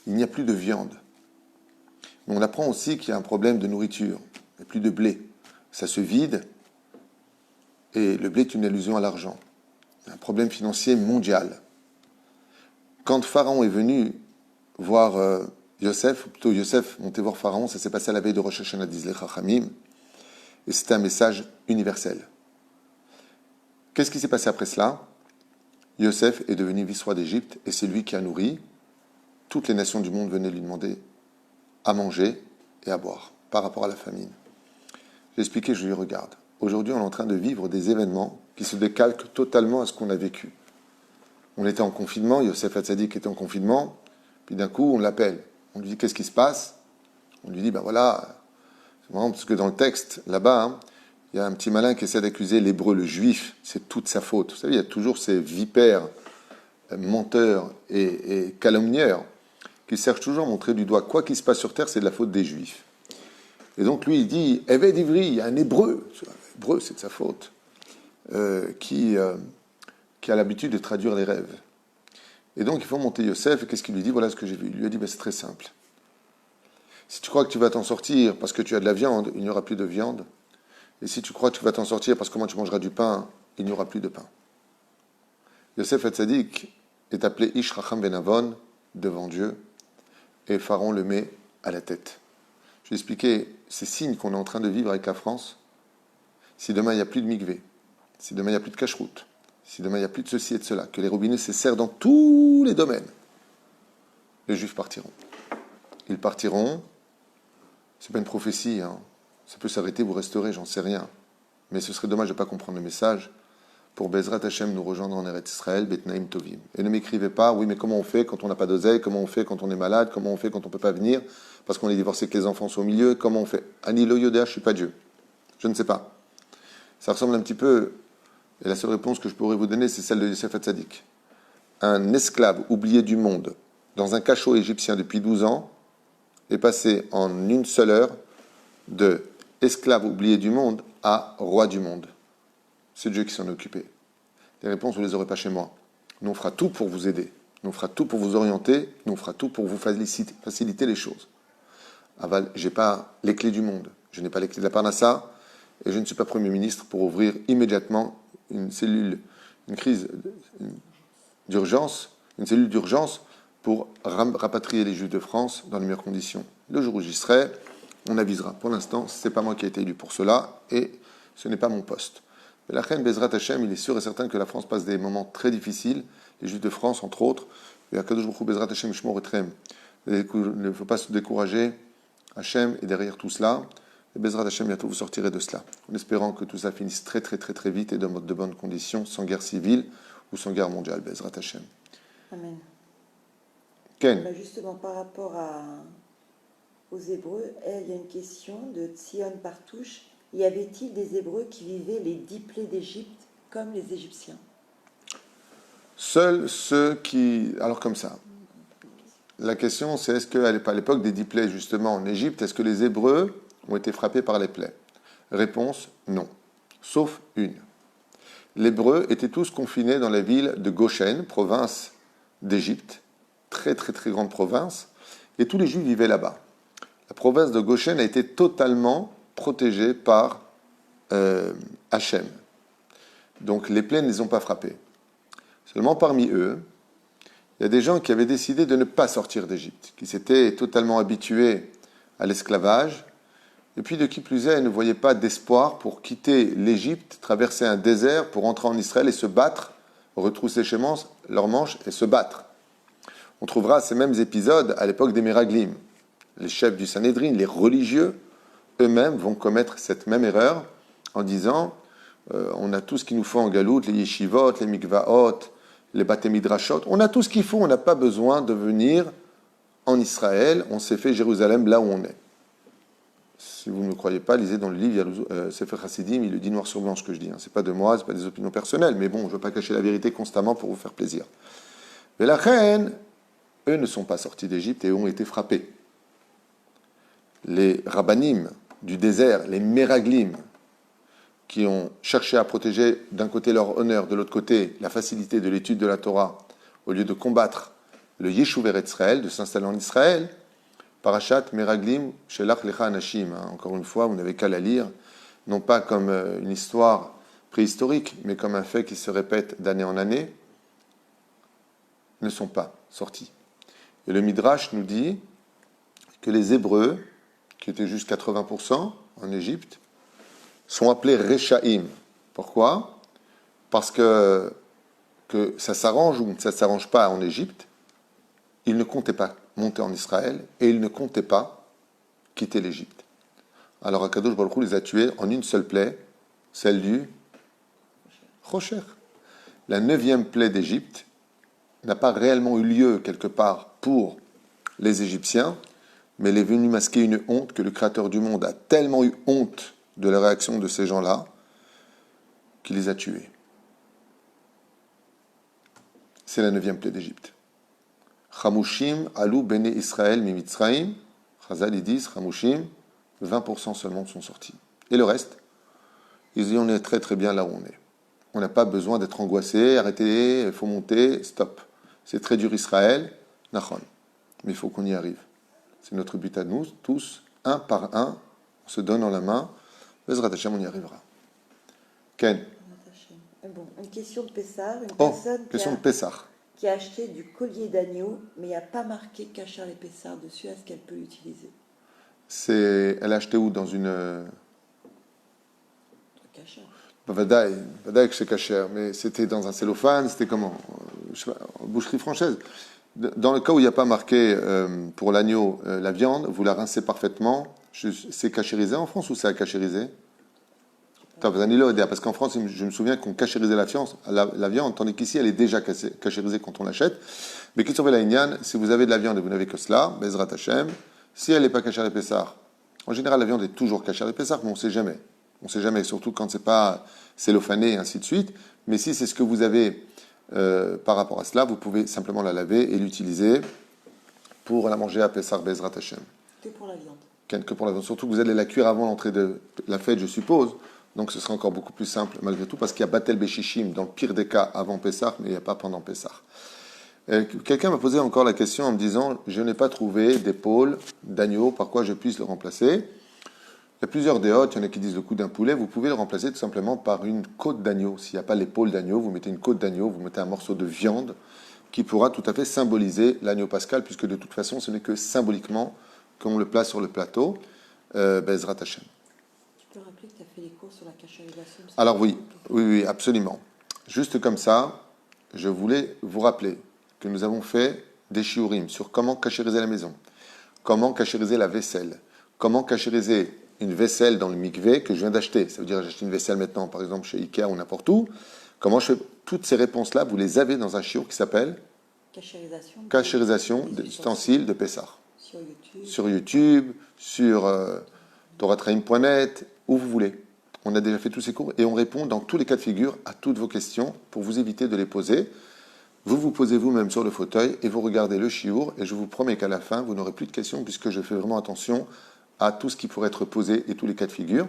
il n'y a plus de viande. Mais on apprend aussi qu'il y a un problème de nourriture, il n'y a plus de blé, ça se vide, et le blé est une allusion à l'argent. Il y a un problème financier mondial. Quand Pharaon est venu voir Yosef, ou plutôt Yosef montait voir Pharaon, ça s'est passé à la veille de Rosh Hashanah, disent les Chachamim, et c'était un message universel. Qu'est-ce qui s'est passé après cela? Yosef est devenu vice-roi d'Égypte, et c'est lui qui a nourri. Toutes les nations du monde venaient lui demander à manger et à boire, par rapport à la famine. J'ai expliqué, je lui regarde. Aujourd'hui, on est en train de vivre des événements qui se décalquent totalement à ce qu'on a vécu. On était en confinement, Yosef Hatzadik était en confinement, puis d'un coup, on l'appelle. On lui dit, qu'est-ce qui se passe? On lui dit, ben voilà, c'est marrant parce que dans le texte, là-bas, hein, il y a un petit malin qui essaie d'accuser l'hébreu, le juif, c'est toute sa faute. Vous savez, il y a toujours ces vipères, menteurs et calomnieurs, qui cherchent toujours à montrer du doigt. Quoi qu'il se passe sur terre, c'est de la faute des juifs. Et donc lui, il dit, Eved Ivri, il y a un hébreu, l'hébreu, c'est de sa faute, qui a l'habitude de traduire les rêves. Et donc il faut monter Yosef, et qu'est-ce qu'il lui dit? Voilà ce que j'ai vu. Il lui a dit, c'est très simple. Si tu crois que tu vas t'en sortir parce que tu as de la viande, il n'y aura plus de viande. Et si tu crois que tu vas t'en sortir parce que moi tu mangeras du pain, il n'y aura plus de pain. Yosef Hatzadik est appelé Ish Racham Ben Avon, devant Dieu, et Pharaon le met à la tête. Je vais expliquer ces signes qu'on est en train de vivre avec la France. Si demain il n'y a plus de mikvé, si demain il n'y a plus de cacheroute, si demain il n'y a plus de ceci et de cela, que les robinets se serrent dans tous les domaines, les Juifs partiront. Ils partiront, c'est pas une prophétie, hein. Ça peut s'arrêter, vous resterez, j'en sais rien. Mais ce serait dommage de ne pas comprendre le message, pour Bezrat Hashem nous rejoindre en Eretz Israël, Betnaim Tovim. Et ne m'écrivez pas, oui, mais comment on fait quand on n'a pas d'oseille, comment on fait quand on est malade, comment on fait quand on ne peut pas venir, parce qu'on est divorcé, que les enfants sont au milieu, comment on fait? Ani lo yodea, je ne suis pas Dieu. Je ne sais pas. Ça ressemble un petit peu, et la seule réponse que je pourrais vous donner, c'est celle de Yosef Hatzadik. Un esclave oublié du monde, dans un cachot égyptien depuis 12 ans, est passé en une seule heure de esclave oublié du monde à roi du monde. C'est Dieu qui s'en est occupé. Les réponses, vous ne les aurez pas chez moi. Nous, on fera tout pour vous aider. Nous, on fera tout pour vous orienter. Nous, on fera tout pour vous faciliter les choses. Aval, je n'ai pas les clés du monde. Je n'ai pas les clés de la Parnassa. Et je ne suis pas Premier ministre pour ouvrir immédiatement une cellule d'urgence pour rapatrier les Juifs de France dans les meilleures conditions. Le jour où j'y serai, on avisera. Pour l'instant, ce n'est pas moi qui ai été élu pour cela et ce n'est pas mon poste. Mais la reine Bezrat Hashem, il est sûr et certain que la France passe des moments très difficiles, les Juifs de France, entre autres. Et à Kadosh Baruch Hu, Bezrat Hashem, Shmor Etrem. Il ne faut pas se décourager. Hashem est derrière tout cela. Et Bezrat Hashem, bientôt vous sortirez de cela. En espérant que tout ça finisse très très très très vite et dans de bonnes conditions, sans guerre civile ou sans guerre mondiale. Bezrat Hashem. Amen. Ken. Justement, par rapport aux Hébreux, il y a une question de Tzion Partouche. Y avait-il des Hébreux qui vivaient les 10 plaies d'Égypte comme les Égyptiens? Seuls ceux qui... Alors comme ça. La question, c'est est-ce qu'à l'époque des 10 plaies, justement, en Égypte, est-ce que les Hébreux ont été frappés par les plaies? Réponse, non. Sauf une. Les Hébreux étaient tous confinés dans la ville de Goshen, province d'Égypte, très très très grande province, et tous les Juifs vivaient là-bas. La province de Goshen a été totalement protégés par Hachem. Donc les plaies ne les ont pas frappés. Seulement parmi eux, il y a des gens qui avaient décidé de ne pas sortir d'Égypte, qui s'étaient totalement habitués à l'esclavage, et puis de qui plus est, ne voyaient pas d'espoir pour quitter l'Égypte, traverser un désert pour entrer en Israël et se battre, retrousser leurs manches et se battre. On trouvera ces mêmes épisodes à l'époque des Meraglim. Les chefs du Sanhédrin, les religieux, eux-mêmes vont commettre cette même erreur en disant on a tout ce qu'il nous faut en Galoute, les yeshivot, les mikvaot, les baté midrashot, on a tout ce qu'il faut, on n'a pas besoin de venir en Israël, on s'est fait Jérusalem là où on est. Si vous ne me croyez pas, lisez dans le livre Sefer Hasidim, il le dit noir sur blanc ce que je dis. Ce n'est pas de moi, ce n'est pas des opinions personnelles, mais bon, je ne veux pas cacher la vérité constamment pour vous faire plaisir. Mais la reine, eux ne sont pas sortis d'Égypte et ont été frappés. Les rabbanim du désert, les meraglim, qui ont cherché à protéger d'un côté leur honneur, de l'autre côté la facilité de l'étude de la Torah, au lieu de combattre le Yeshuv Eretz Israël, de s'installer en Israël, Parashat Meraglim Shelach Lecha Anashim. Encore une fois, vous n'avez qu'à la lire, non pas comme une histoire préhistorique, mais comme un fait qui se répète d'année en année, ne sont pas sortis. Et le Midrash nous dit que les Hébreux, qui étaient juste 80% en Égypte, sont appelés Rechaim. Pourquoi? Parce que ça s'arrange ou ça ne s'arrange pas en Égypte, ils ne comptaient pas monter en Israël et ils ne comptaient pas quitter l'Égypte. Alors Akadosh Baruch Hu les a tués en une seule plaie, celle du Rocher. La 9e plaie d'Égypte n'a pas réellement eu lieu quelque part pour les Égyptiens, mais elle est venue masquer une honte que le Créateur du monde a tellement eu honte de la réaction de ces gens-là qu'il les a tués. C'est la 9e plaie d'Égypte. Chamushim alou bene Israël mi Mitzraïm. Chazal, ils disent, Chamushim, 20% seulement sont sortis. Et le reste, ils disent, on est très très bien là où on est. On n'a pas besoin d'être angoissé, arrêtez, il faut monter, stop. C'est très dur Israël, nachon. Mais il faut qu'on y arrive. C'est notre but à nous, tous, un par un, on se donne en la main. Bezrat Hashem, on y arrivera. Ken. Bon, une question de Pessar. Une question de Pessar. Qui a acheté du collier d'agneau, mais il n'y a pas marqué Kacher les Pessar dessus. Est-ce qu'elle peut l'utiliser? Elle a acheté où? Dans une... Kacher. Vadaï que c'est Kacher, mais c'était dans un cellophane, c'était comment? Je sais pas, boucherie française. Dans le cas où il n'y a pas marqué pour l'agneau la viande, vous la rincez parfaitement. C'est cachérisé en France ou c'est à cachériser? Parce qu'en France, je me souviens qu'on cachérisait la viande, tandis qu'ici, elle est déjà cachérisée quand on l'achète. Mais qui surveille la Inyan, si vous avez de la viande et vous n'avez que cela, Bezrat Hashem, si elle n'est pas cachère les Pessar, en général, la viande est toujours cachère les Pessar, mais on ne sait jamais. On ne sait jamais, surtout quand c'est pas cellophané et ainsi de suite. Mais si c'est ce que vous avez par rapport à cela, vous pouvez simplement la laver et l'utiliser pour la manger à Pessar Bezrat Hashem. Que pour la viande. Que pour la viande. Surtout que vous allez la cuire avant l'entrée de la fête, je suppose. Donc ce sera encore beaucoup plus simple malgré tout, parce qu'il y a Batel Beshishim dans le pire des cas avant Pessah, mais il n'y a pas pendant Pessah. Quelqu'un m'a posé encore la question en me disant, je n'ai pas trouvé d'épaule d'agneau, par quoi je puisse le remplacer. Il y a plusieurs déotes, il y en a qui disent le cou d'un poulet, vous pouvez le remplacer tout simplement par une côte d'agneau. S'il n'y a pas l'épaule d'agneau, vous mettez une côte d'agneau, vous mettez un morceau de viande qui pourra tout à fait symboliser l'agneau pascal, puisque de toute façon, ce n'est que symboliquement qu'on le place sur le plateau, Bezrat Hashem. Tu peux rappeler que tu as fait les cours sur la cachérisation? Alors oui, absolument. Juste comme ça, je voulais vous rappeler que nous avons fait des shiurim sur comment cachériser la maison, comment cachériser la vaisselle, comment cachériser une vaisselle dans le mikvé que je viens d'acheter. Ça veut dire j'ai acheté une vaisselle maintenant, par exemple chez Ikea ou n'importe où. Comment je fais toutes ces réponses-là, vous les avez dans un shiur qui s'appelle Cachérisation des ustensiles de Pessah. Sur YouTube, sur toratraim.net, où vous voulez. On a déjà fait tous ces cours et on répond dans tous les cas de figure à toutes vos questions pour vous éviter de les poser. Vous vous posez vous-même sur le fauteuil et vous regardez le shiur et je vous promets qu'à la fin, vous n'aurez plus de questions puisque je fais vraiment attention à tout ce qui pourrait être posé et tous les cas de figure.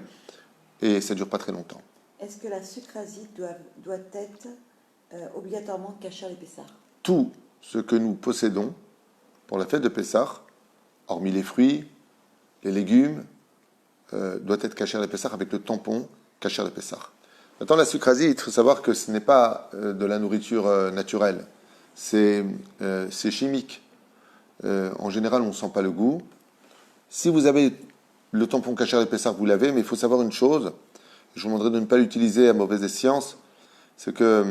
Et ça ne dure pas très longtemps. Est-ce que la sucrasite doit être obligatoirement cachère les Pessah? Tout ce que nous possédons pour la fête de Pessah, hormis les fruits, les légumes, doit être cachère les Pessah avec le tampon cachère les Pessah. Maintenant, la sucrasite, il faut savoir que ce n'est pas de la nourriture naturelle. C'est chimique. En général, on ne sent pas le goût. Si vous avez le tampon cachère les Pessah, vous l'avez, mais il faut savoir une chose, je vous demanderai de ne pas l'utiliser à mauvaise escience, c'est que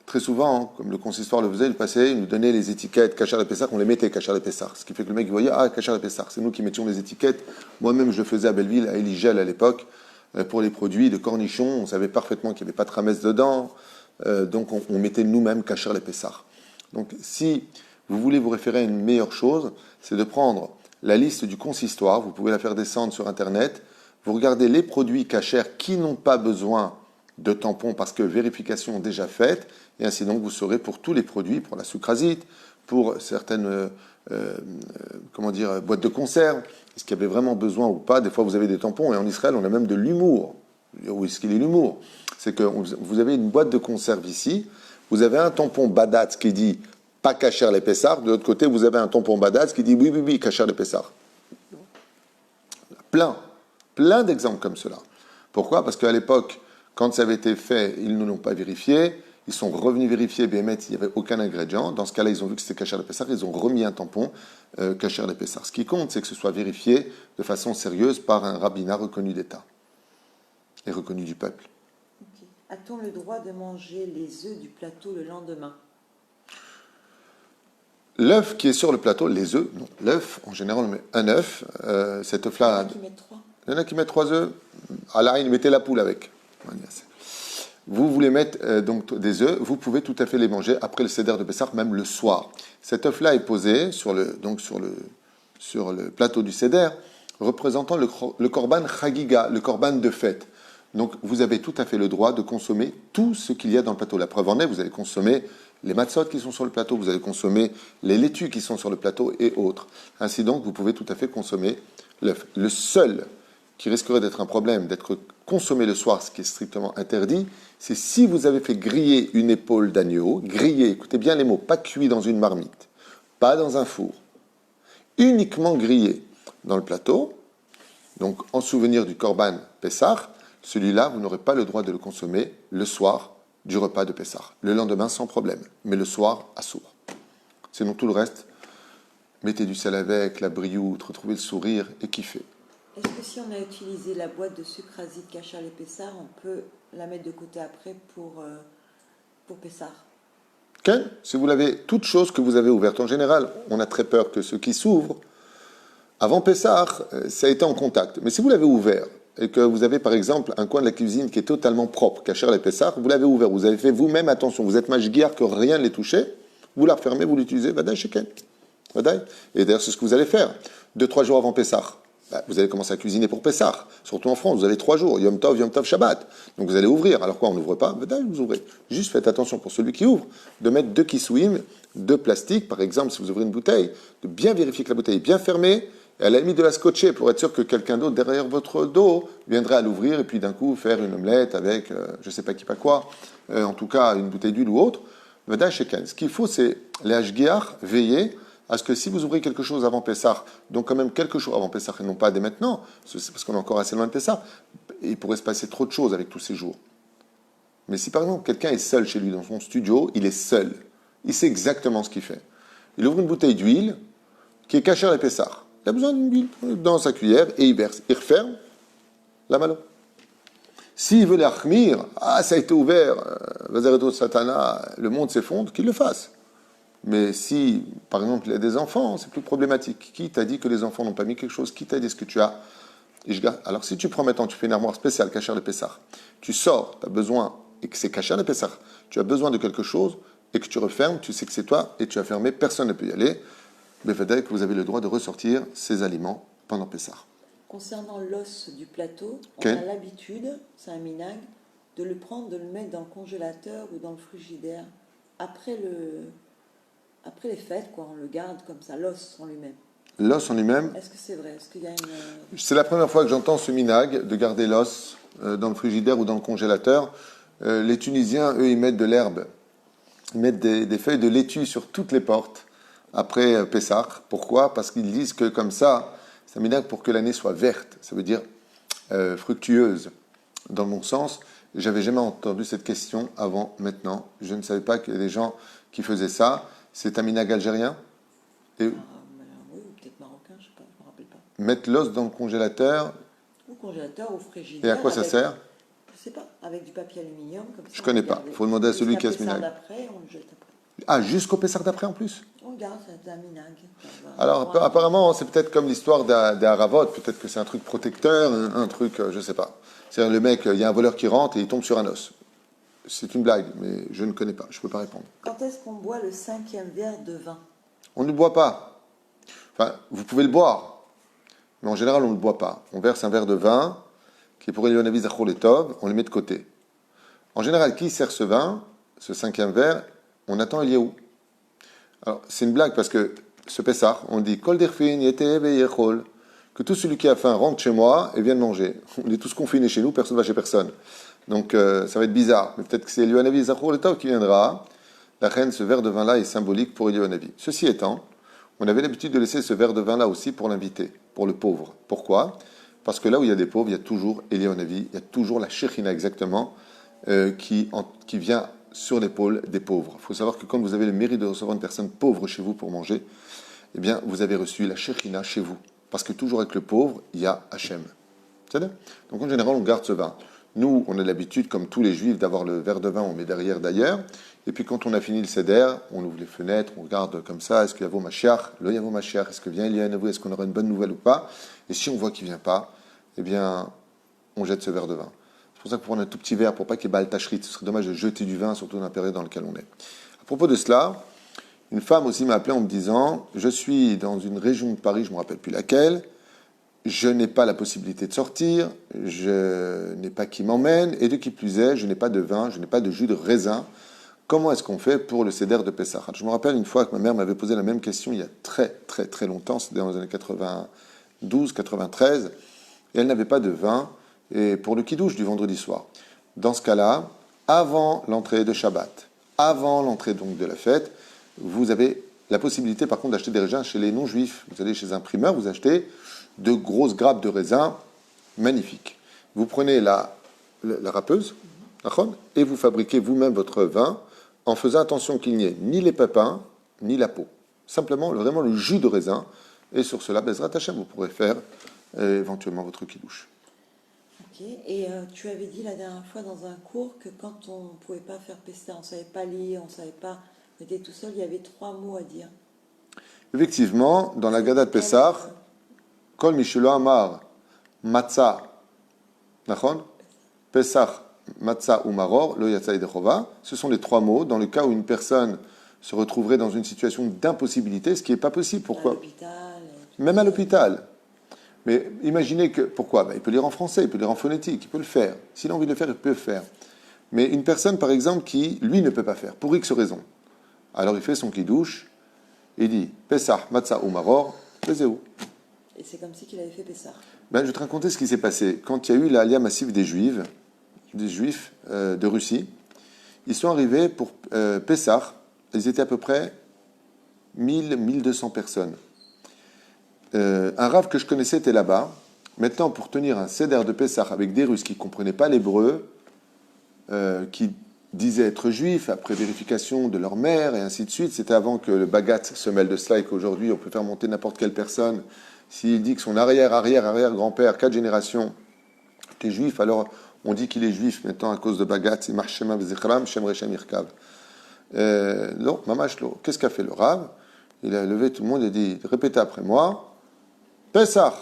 très souvent, comme le consistoire le faisait, il passait, il nous donnait les étiquettes cachère les Pessah, on les mettait cachère les Pessah. Ce qui fait que le mec voyait, cachère les Pessah. C'est nous qui mettions les étiquettes. Moi-même, je le faisais à Belleville, à Eligel à l'époque, pour les produits de cornichons. On savait parfaitement qu'il n'y avait pas de tramès dedans. Donc, on mettait nous-mêmes cachère les Pessah. Donc, si vous voulez vous référer à une meilleure chose, c'est de prendre la liste du consistoire. Vous pouvez la faire descendre sur Internet. Vous regardez les produits cachers qui n'ont pas besoin de tampons parce que vérification déjà faite, et ainsi donc vous saurez pour tous les produits, pour la sucrasite, pour certaines boîtes de conserve, est-ce qu'il y avait vraiment besoin ou pas. Des fois vous avez des tampons, et en Israël on a même de l'humour. Où est-ce qu'il est l'humour? C'est que vous avez une boîte de conserve ici, vous avez un tampon Badatz qui dit pas cachère les Pessar, de l'autre côté vous avez un tampon Badatz qui dit oui, cachère les Pessar. Plein d'exemples comme cela. Pourquoi? Parce qu'à l'époque, quand ça avait été fait, ils ne l'ont pas vérifié. Ils sont revenus vérifier, BMET, il n'y avait aucun ingrédient. Dans ce cas-là, ils ont vu que c'était cachère de Pessar, ils ont remis un tampon cachère de Pessar. Ce qui compte, c'est que ce soit vérifié de façon sérieuse par un rabbinat reconnu d'État et reconnu du peuple. Okay. A-t-on le droit de manger les œufs du plateau le lendemain? L'œuf qui est sur le plateau, les œufs, non. L'œuf, en général, on met un œuf. Cet œuf-là. Il y en a qui mettent 3 œufs. À la reine, mettez la poule avec. Vous voulez mettre donc des œufs, vous pouvez tout à fait les manger après le seder de Pessah, même le soir. Cet œuf-là est posé sur le plateau du seder, représentant le korban chagiga, le korban de fête. Donc vous avez tout à fait le droit de consommer tout ce qu'il y a dans le plateau. La preuve en est, vous allez consommer les matzot qui sont sur le plateau, vous allez consommer les laitues qui sont sur le plateau et autres. Ainsi donc, vous pouvez tout à fait consommer l'œuf. Le seul qui risquerait d'être un problème, d'être consommé le soir, ce qui est strictement interdit, c'est si vous avez fait griller une épaule d'agneau, griller, écoutez bien les mots, pas cuit dans une marmite, pas dans un four, uniquement grillé dans le plateau, donc en souvenir du korban Pessah, celui-là, vous n'aurez pas le droit de le consommer le soir du repas de Pessah. Le lendemain, sans problème, mais le soir, à sourd. Sinon, tout le reste, mettez du sel avec, la brioute, retrouvez le sourire et kiffez. Est-ce que si on a utilisé la boîte de sucrasite cachère les Pessah, on peut la mettre de côté après pour Pessah? Okay. Si vous l'avez, toute chose que vous avez ouverte, en général, on a très peur que ce qui s'ouvre, avant Pessah, ça a été en contact. Mais si vous l'avez ouvert, et que vous avez par exemple un coin de la cuisine qui est totalement propre, Kacher les Pessah, vous l'avez ouvert, vous avez fait vous-même attention, vous êtes mashgiach que rien ne l'est touché, vous la refermez, vous l'utilisez, Vadaï Sheken. Vadaï. Et d'ailleurs, c'est ce que vous allez faire. 2-3 jours avant Pessah, vous allez commencer à cuisiner pour Pessah. Surtout en France, vous avez 3 jours, Yom Tov, Shabbat. Donc vous allez ouvrir. Alors quoi, on n'ouvre pas? Vadaï, vous ouvrez. Juste faites attention pour celui qui ouvre, de mettre 2 kissouim, 2 plastiques, par exemple, si vous ouvrez une bouteille, de bien vérifier que la bouteille est bien fermée, et à la limite de la scotcher pour être sûr que quelqu'un d'autre derrière votre dos viendrait à l'ouvrir et puis d'un coup faire une omelette avec je ne sais pas qui pas quoi, en tout cas une bouteille d'huile ou autre. Vadaï Sheken. Ce qu'il faut, c'est les hashgiach, veiller à ce que si vous ouvrez quelque chose avant Pessah, donc quand même quelque chose avant Pessah et non pas dès maintenant, c'est parce qu'on est encore assez loin de Pessah, il pourrait se passer trop de choses avec tous ces jours. Mais si par exemple quelqu'un est seul chez lui dans son studio, il est seul, il sait exactement ce qu'il fait. Il ouvre une bouteille d'huile qui est cachée à la Pessah. Il a besoin d'une huile dans sa cuillère et il verse. Il referme la malo. S'il veut l'achmir, ça a été ouvert, Vazareto Satana, le monde s'effondre, qu'il le fasse. Mais si, par exemple, il y a des enfants, c'est plus problématique. Qui t'a dit que les enfants n'ont pas mis quelque chose? Qui t'a dit ce que tu as? Alors si tu prends maintenant, tu fais une armoire spéciale, cachère le Pessah, tu sors, tu as besoin, et que c'est cachère le Pessah, tu as besoin de quelque chose, et que tu refermes, tu sais que c'est toi, et tu as fermé, personne ne peut y aller. Mais peut-être que vous avez le droit de ressortir ces aliments pendant Pessah. Concernant l'os du plateau, on Okay. a l'habitude, c'est un minag, de le prendre, de le mettre dans le congélateur ou dans le frigidaire après les fêtes, quoi. On le garde comme ça, l'os en lui-même. L'os en lui-même. Est-ce que c'est vrai? Est-ce qu'il y a une... C'est la première fois que j'entends ce minag de garder l'os dans le frigidaire ou dans le congélateur. Les Tunisiens, eux, ils mettent de l'herbe. Ils mettent des feuilles de laitue sur toutes les portes après Pessah. Pourquoi? Parce qu'ils disent que comme ça, c'est un minag pour que l'année soit verte. Ça veut dire fructueuse, dans le bon sens. J'avais jamais entendu cette question avant maintenant. Je ne savais pas qu'il y a des gens qui faisaient ça. C'est un minag algérien. Et oui, ou peut-être marocain, je ne sais pas, je me rappelle pas. mettre l'os dans le congélateur. Au congélateur, au frigidaire. Et à quoi ça sert? Je ne sais pas, avec du papier aluminium. Comme ça, je ne connais pas. Il faut demander à celui qui a ce minag. D'après, on le jette après. Ah, jusqu'au Pessah d'après en plus? On regarde, c'est un minag. Alors, apparemment, c'est peut-être comme l'histoire des Haravot. Peut-être que c'est un truc protecteur, un truc, je ne sais pas. C'est-à-dire, le mec, il y a un voleur qui rentre et il tombe sur un os. C'est une blague, mais je ne connais pas. Je ne peux pas répondre. Quand est-ce qu'on boit le 5e verre de vin? On ne le boit pas. Enfin, vous pouvez le boire. Mais en général, on ne le boit pas. On verse un verre de vin qui est pour Elionavi Zachor Letov, on le met de côté. En général, qui sert ce vin, ce 5e verre? On attend Eliaou. Alors, c'est une blague parce que ce Pessah, on dit Kol derfin yete veyechol, que tout celui qui a faim rentre chez moi et vienne manger. On est tous confinés chez nous, personne ne va chez personne. Donc, ça va être bizarre. Mais peut-être que c'est Elionavi Zachor Letov qui viendra. La reine, ce verre de vin-là est symbolique pour Elionavi. Ceci étant, on avait l'habitude de laisser ce verre de vin-là aussi pour l'invité, pour le pauvre. Pourquoi? Parce que là où il y a des pauvres, il y a toujours Elionavi, il y a toujours la Shekhinah exactement, qui vient sur l'épaule des pauvres. Il faut savoir que quand vous avez le mérite de recevoir une personne pauvre chez vous pour manger, eh bien, vous avez reçu la Shekhinah chez vous. Parce que toujours avec le pauvre, il y a Hachem. C'est-à-dire? Donc en général, on garde ce vin. Nous, on a l'habitude, comme tous les juifs, d'avoir le verre de vin, on met derrière d'ailleurs. Et puis quand on a fini le seder, on ouvre les fenêtres, on regarde comme ça, est-ce qu'il y a vos Mashiach? Le Yavo Mashiach, est-ce que vient Eliyahu? Est-ce qu'on aura une bonne nouvelle ou pas? Et si on voit qu'il ne vient pas, eh bien, on jette ce verre de vin. C'est pour ça que pour prendre un tout petit verre, pour pas qu'il y ait bal tachrit, ce serait dommage de jeter du vin, surtout dans la période dans laquelle on est. À propos de cela, une femme aussi m'a appelé en me disant, je suis dans une région de Paris, je ne me rappelle plus laquelle, je n'ai pas la possibilité de sortir, je n'ai pas qui m'emmène, et de qui plus est, je n'ai pas de vin, je n'ai pas de jus de raisin. Comment est-ce qu'on fait pour le seder de Pessah? Je me rappelle une fois que ma mère m'avait posé la même question il y a très très très longtemps, c'était dans les années 92, 93, et elle n'avait pas de vin et pour le kidouche du vendredi soir. Dans ce cas-là, avant l'entrée de Shabbat, avant l'entrée donc de la fête, vous avez la possibilité par contre d'acheter des raisins chez les non-juifs. Vous allez chez un primeur, vous achetez de grosses grappes de raisins magnifiques. Vous prenez la râpeuse, et vous fabriquez vous-même votre vin en faisant attention qu'il n'y ait ni les pépins, ni la peau. Simplement, vraiment le jus de raisin. Et sur cela, Bezrat Hashem, vous pourrez faire éventuellement votre kidouche. Ok. Et tu avais dit la dernière fois dans un cours que quand on ne pouvait pas faire Pessah, on ne savait pas lire, on ne savait pas, on était tout seul, il y avait 3 mots à dire. Effectivement, dans la Gada de Pessah, Kol Mishelo Amar Matzah Nachon? Pesach, matzah ou maror, lo yatsa yedei chova. Ce sont les trois mots dans le cas où une personne se retrouverait dans une situation d'impossibilité, ce qui n'est pas possible. Pourquoi? À l'hôpital. Même à l'hôpital. Mais imaginez que, pourquoi? Il peut lire en français, il peut lire en phonétique, il peut le faire. S'il a envie de le faire, il peut le faire. Mais une personne, par exemple, qui, lui, ne peut pas faire, pour X raison. Alors il fait son kidouche, il dit Pesach, Matzah ou Maror, Bezéou. Et c'est comme si qu'il avait fait Pessah. Je vais te raconter ce qui s'est passé. Quand il y a eu l'aliyah massive des Juifs de Russie, ils sont arrivés pour Pessah, ils étaient à peu près 1200 personnes. Un rave que je connaissais était là-bas. Maintenant, pour tenir un seder de Pessah avec des Russes qui ne comprenaient pas l'hébreu, qui disaient être juifs, après vérification de leur mère, et ainsi de suite, c'était avant que le Bagat se mêle de cela et qu'aujourd'hui on peut faire monter n'importe quelle personne. S'il dit que son arrière-grand-père, 4 générations, était juif, alors on dit qu'il est juif maintenant à cause de Bagat, c'est Marshema V'zichram, Shem Rechem Irkav. Non, Mamash Lo. Qu'est-ce qu'a fait le Rav? Il a levé tout le monde et dit, répétez après moi, Pesach,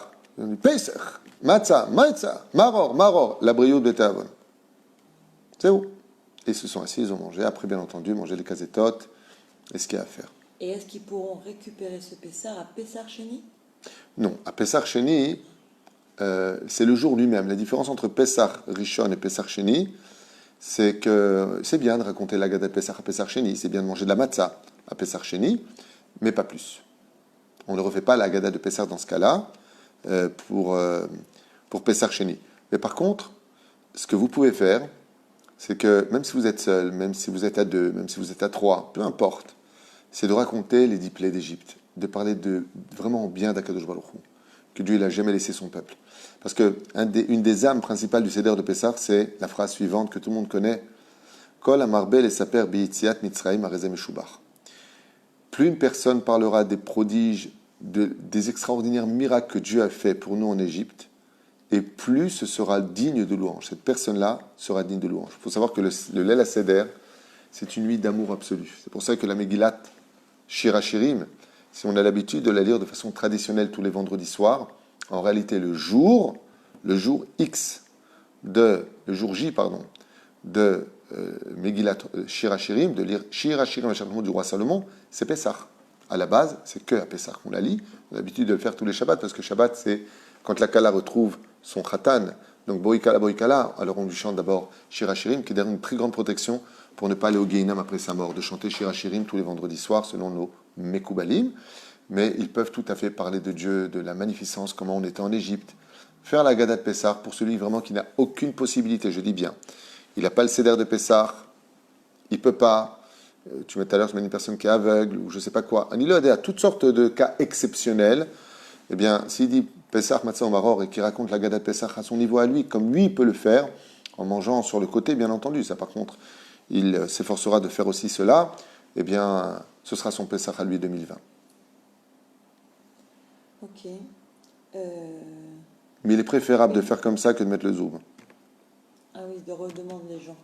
Pesach, Matzah, Matzah, Maror, la brio de Betavon. C'est où? Et ils se sont assis, ils ont mangé. Après, bien entendu, manger les casetotes et ce qu'il y a à faire. Et est-ce qu'ils pourront récupérer ce Pessah à Pessah Sheni? Non, à Pessah Sheni, c'est le jour lui-même. La différence entre Pessah Rishon et Pessah Sheni, c'est que c'est bien de raconter la Gada de Pessah à Pessah Sheni, c'est bien de manger de la matzah à Pessah Sheni, mais pas plus. On ne refait pas la Gada de Pessah dans ce cas-là pour Pessah Sheni. Mais par contre, ce que vous pouvez faire, c'est que même si vous êtes seul, même si vous êtes à 2, même si vous êtes à 3, peu importe, c'est de raconter les 10 plaies d'Égypte, de parler vraiment bien d'Akadosh Baruch Hu, que Dieu n'a jamais laissé son peuple. Parce que une des âmes principales du Seder de Pessah, c'est la phrase suivante que tout le monde connaît, Kol amarbel et saper bi'itziat mitzrayim arezem eshubach. Plus une personne parlera des prodiges, des extraordinaires miracles que Dieu a fait pour nous en Égypte, et plus ce sera digne de louange. Cette personne-là sera digne de louange. Il faut savoir que le Leil HaSeder, c'est une nuit d'amour absolu. C'est pour ça que la Megillat Shir HaShirim, si on a l'habitude de la lire de façon traditionnelle tous les vendredis soirs, en réalité le jour X, le jour J, de Megillat Shir HaShirim, de lire Shir HaShirim du roi Salomon, c'est Pessah. À la base, c'est que à Pessah qu'on la lit. On a l'habitude de le faire tous les Shabbats, parce que Shabbat, c'est quand la Kala retrouve son Khatan, donc Boikala, alors on lui chante d'abord Shir HaShirim, qui est derrière une très grande protection pour ne pas aller au Gehinam après sa mort, de chanter Shir HaShirim tous les vendredis soirs selon nos Mekoubalim. Mais ils peuvent tout à fait parler de Dieu, de la magnificence, comment on était en Égypte. Faire la Gada de Pessah pour celui vraiment qui n'a aucune possibilité, je dis bien. Il n'a pas le Seder de Pessah, il ne peut pas. Tu tout à l'heure, tu m'as dit une personne qui est aveugle ou je ne sais pas quoi. Un îlot à toutes sortes de cas exceptionnels. Eh bien, s'il dit Pessah, Matzah ou Maror et qu'il raconte la Gada de Pessah à son niveau à lui, comme lui peut le faire, en mangeant sur le côté, bien entendu, ça par contre, il s'efforcera de faire aussi cela, eh bien, ce sera son Pessah à lui 2020. Ok. Mais il est préférable de faire comme ça que de mettre le zoom. Ah oui, de redemander les gens.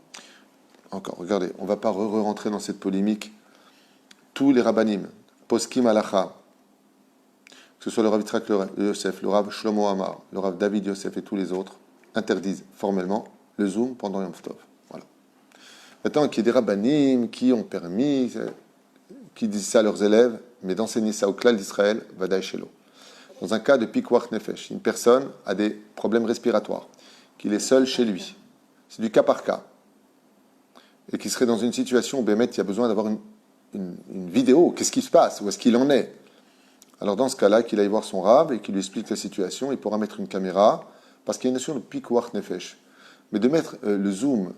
Encore, regardez, on ne va pas rentrer dans cette polémique. Tous les rabbanim, poskim halacha, que ce soit le Rav Yitzhak Yosef, le Rav Shlomo Amar, le Rav David Yosef et tous les autres, interdisent formellement le zoom pendant Yom Tov. Voilà. Maintenant, qu'il y ait des rabbanim qui ont permis, qui disent ça à leurs élèves, mais d'enseigner ça au clan d'Israël, Vadaï Shelo. Dans un cas de Pikwach Nefesh, une personne a des problèmes respiratoires, qu'il est seul chez lui, c'est du cas par cas, et qui serait dans une situation où Bémet, il y a besoin d'avoir une vidéo, qu'est-ce qui se passe, où est-ce qu'il en est. Alors dans ce cas-là, qu'il aille voir son rab et qu'il lui explique la situation, il pourra mettre une caméra, parce qu'il y a une notion de Pikwach Nefesh. Mais de mettre le zoom,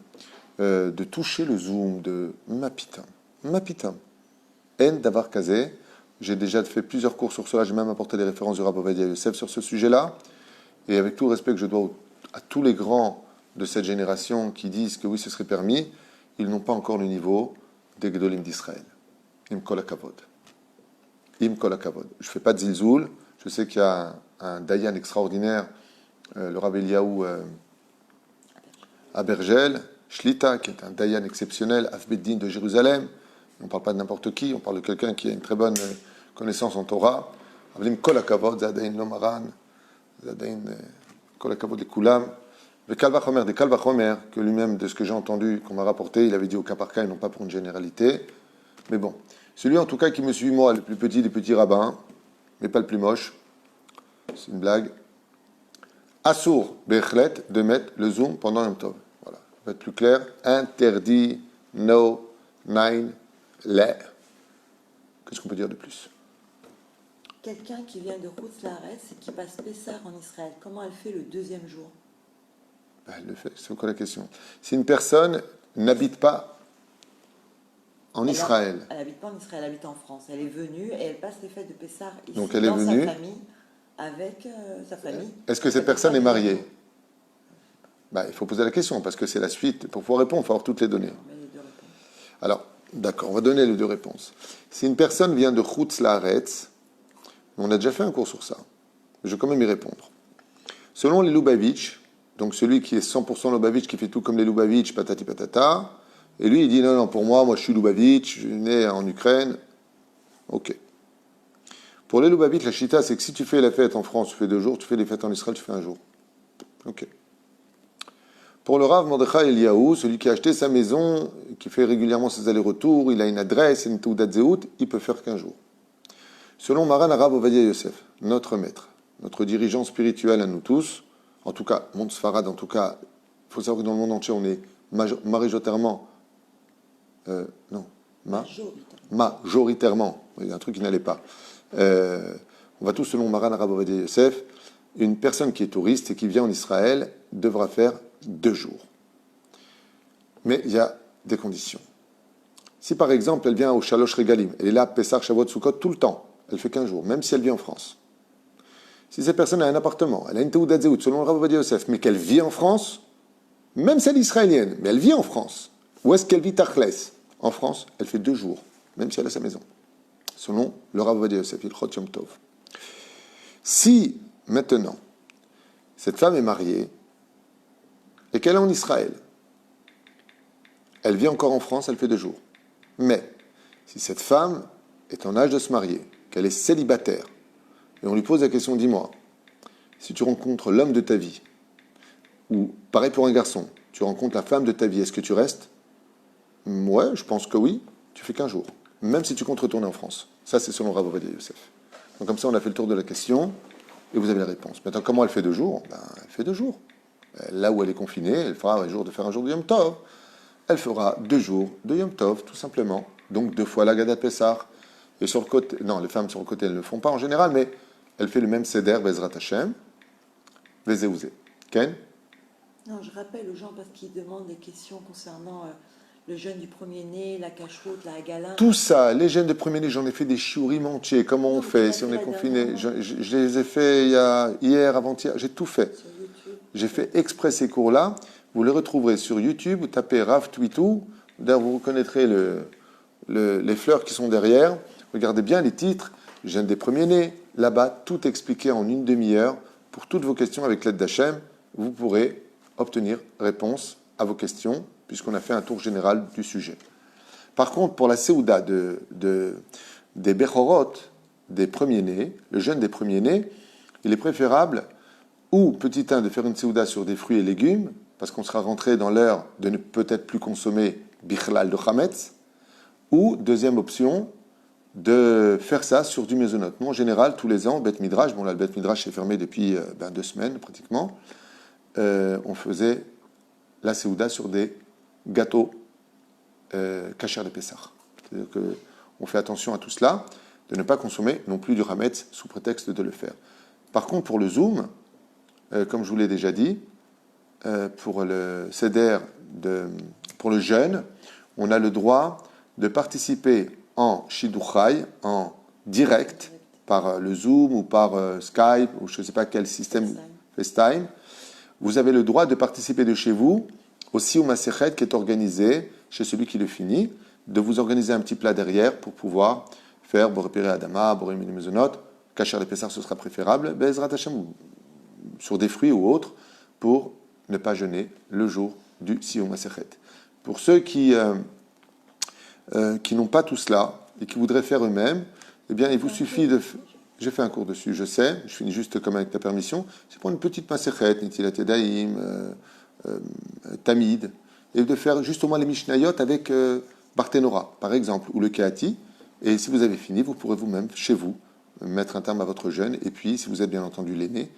de toucher le zoom, de mapitam, en davar kazé. J'ai déjà fait plusieurs cours sur cela, j'ai même apporté les références du Rav Ovadia Yosef sur ce sujet-là, et avec tout le respect que je dois à tous les grands de cette génération qui disent que oui, ce serait permis, ils n'ont pas encore le niveau des Gedolim d'Israël. Im kol hakavod. Im kol hakavod. Je ne fais pas de zilzoul, je sais qu'il y a un dayan extraordinaire, le Rav Eliaou Abergel, Shlita, qui est un dayan exceptionnel, Afbeddin de Jérusalem. On ne parle pas de n'importe qui, on parle de quelqu'un qui a une très bonne connaissance en Torah. Avlim kol hakavod, zadain lomaran, zadain kol hakavod lekulam. Le Kalvachomer, des Kalvachomer, que lui-même, de ce que j'ai entendu, qu'on m'a rapporté, il avait dit au cas par cas et non pas pour une généralité. Mais bon, celui en tout cas qui me suit, moi, le plus petit des petits rabbins, mais pas le plus moche, c'est une blague. Assour, Bechlet, de mettre le zoom pendant un Tov. Voilà, pour être plus clair, interdit, no, nine, les. Qu'est-ce qu'on peut dire de plus? Quelqu'un qui vient de Routs-Laretz et qui passe Pessah en Israël, comment elle fait le deuxième jour? Elle le fait, c'est quoi la question? Si une personne n'habite pas en Israël. Elle n'habite pas en Israël, elle habite en France. Elle est venue et elle passe les fêtes de Pessah ici, donc elle est dans venue, sa famille, avec sa famille. Est-ce que cette personne est mariée? Il faut poser la question, parce que c'est la suite. Pour pouvoir répondre, il faut avoir toutes les données. Alors, d'accord, on va donner les deux réponses. Si une personne vient de Routs-Laretz, on a déjà fait un cours sur ça, je vais quand même y répondre. Selon les Lubavitch, donc celui qui est 100% Lubavitch, qui fait tout comme les Lubavitch, patati patata, et lui il dit non, pour moi je suis Lubavitch, je suis né en Ukraine. Ok. Pour les Lubavitch, la chita, c'est que si tu fais la fête en France, tu fais 2 jours, tu fais les fêtes en Israël, tu fais 1 jour. Ok. Pour le Rav Mordechai Eliyahu, celui qui a acheté sa maison, qui fait régulièrement ses allers-retours, il a une adresse, une Teudat Zehut, il peut faire qu'1 jour. Selon Maran Arav Ovadia Yosef, notre maître, notre dirigeant spirituel à nous tous, en tout cas, monde Sfarad, en tout cas, il faut savoir que dans le monde entier, on est majoritairement, majoritairement, il y a un truc qui n'allait pas. On va tous selon Maran Arav Ovadia Yosef, une personne qui est touriste et qui vient en Israël devra faire 2 jours. Mais il y a des conditions. Si par exemple elle vient au Shalosh Regalim, elle est là Pessah, Shavuot, Sukkot tout le temps, elle fait qu'1 jour, même si elle vit en France. Si cette personne a un appartement, elle a une Teudat Zehut, selon le Rav Ovadia Yosef, mais qu'elle vit en France, même si elle est israélienne, mais elle vit en France, où est-ce qu'elle vit Tachles? En France, elle fait 2 jours, même si elle a sa maison. Selon le Rav Ovadia Yosef, Ilchot Yom Tov. Si, maintenant, cette femme est mariée et qu'elle est en Israël, elle vit encore en France, elle fait 2 jours. Mais, si cette femme est en âge de se marier, qu'elle est célibataire, et on lui pose la question, dis-moi, si tu rencontres l'homme de ta vie, ou pareil pour un garçon, tu rencontres la femme de ta vie, est-ce que tu restes? Ouais, je pense que oui, tu fais qu'1 jour, même si tu comptes retourner en France. Ça, c'est selon Rav Ovadia Yosef. Donc comme ça, on a fait le tour de la question, et vous avez la réponse. Maintenant, comment elle fait 2 jours? Elle fait 2 jours. Là où elle est confinée, elle fera un jour de faire un jour de Yom Tov. Elle fera 2 jours de Yom Tov, tout simplement. Donc 2 fois la Gadat Pessah. Et sur le côté, non, les femmes sur le côté, elles ne le font pas en général, mais elle fait le même Seder, Bezrat Hashem, Vezéouzé. Ken? Non, je rappelle aux gens parce qu'ils demandent des questions concernant le jeûne du premier-né, la cacheroute, la hagala. Tout ça, les jeûnes de premier-né, j'en ai fait des shiurim entiers. Comment on fait si on est confiné? Je les ai fait hier, avant-hier, j'ai tout fait. J'ai fait exprès ces cours-là. Vous les retrouverez sur YouTube. Vous tapez Rav Twitou. D'ailleurs, vous reconnaîtrez les fleurs qui sont derrière. Regardez bien les titres. Jeûne des premiers-nés. Là-bas, tout expliqué en une demi-heure. Pour toutes vos questions avec l'aide d'Hachem, vous pourrez obtenir réponse à vos questions, puisqu'on a fait un tour général du sujet. Par contre, pour la Séouda des Bechorot, des premiers-nés, le jeûne des premiers-nés, il est préférable, ou petit 1, de faire une Séouda sur des fruits et légumes, parce qu'on sera rentré dans l'heure de ne peut-être plus consommer Bichlal de Chametz, ou, deuxième option, de faire ça sur du mezonot. Nous, en général, tous les ans, Beth Midrash, bon là, le Beth Midrash est fermé depuis 2 semaines, pratiquement, on faisait la Séouda sur des gâteaux kasher de Pessah. C'est-à-dire qu'on fait attention à tout cela, de ne pas consommer non plus du Hametz sous prétexte de le faire. Par contre, pour le Zoom, comme je vous l'ai déjà dit, pour le Seder, pour le jeûne, on a le droit de participer en Shiduchai, en direct, par le Zoom ou par Skype, ou je ne sais pas quel système, FaceTime. Vous avez le droit de participer de chez vous au Siyum HaSechet qui est organisé chez celui qui le finit, de vous organiser un petit plat derrière pour pouvoir faire Borepire Adama, Boremini Mezonot, Kasher de Pessah, ce sera préférable, Bezrat Hashem, sur des fruits ou autres, pour ne pas jeûner le jour du Siyum HaSechet. Pour ceux qui n'ont pas tout cela et qui voudraient faire eux-mêmes, eh bien, il vous suffit de... j'ai fait un cours dessus, je sais, je finis juste comme avec ta permission, c'est prendre une petite masechet, Netilat Yadayim, Tamid, et de faire juste au moins les Mishnayot avec Barthénora, par exemple, ou le Kehati, et si vous avez fini, vous pourrez vous-même, chez vous, mettre un terme à votre jeûne, et puis, si vous êtes bien entendu l'aîné,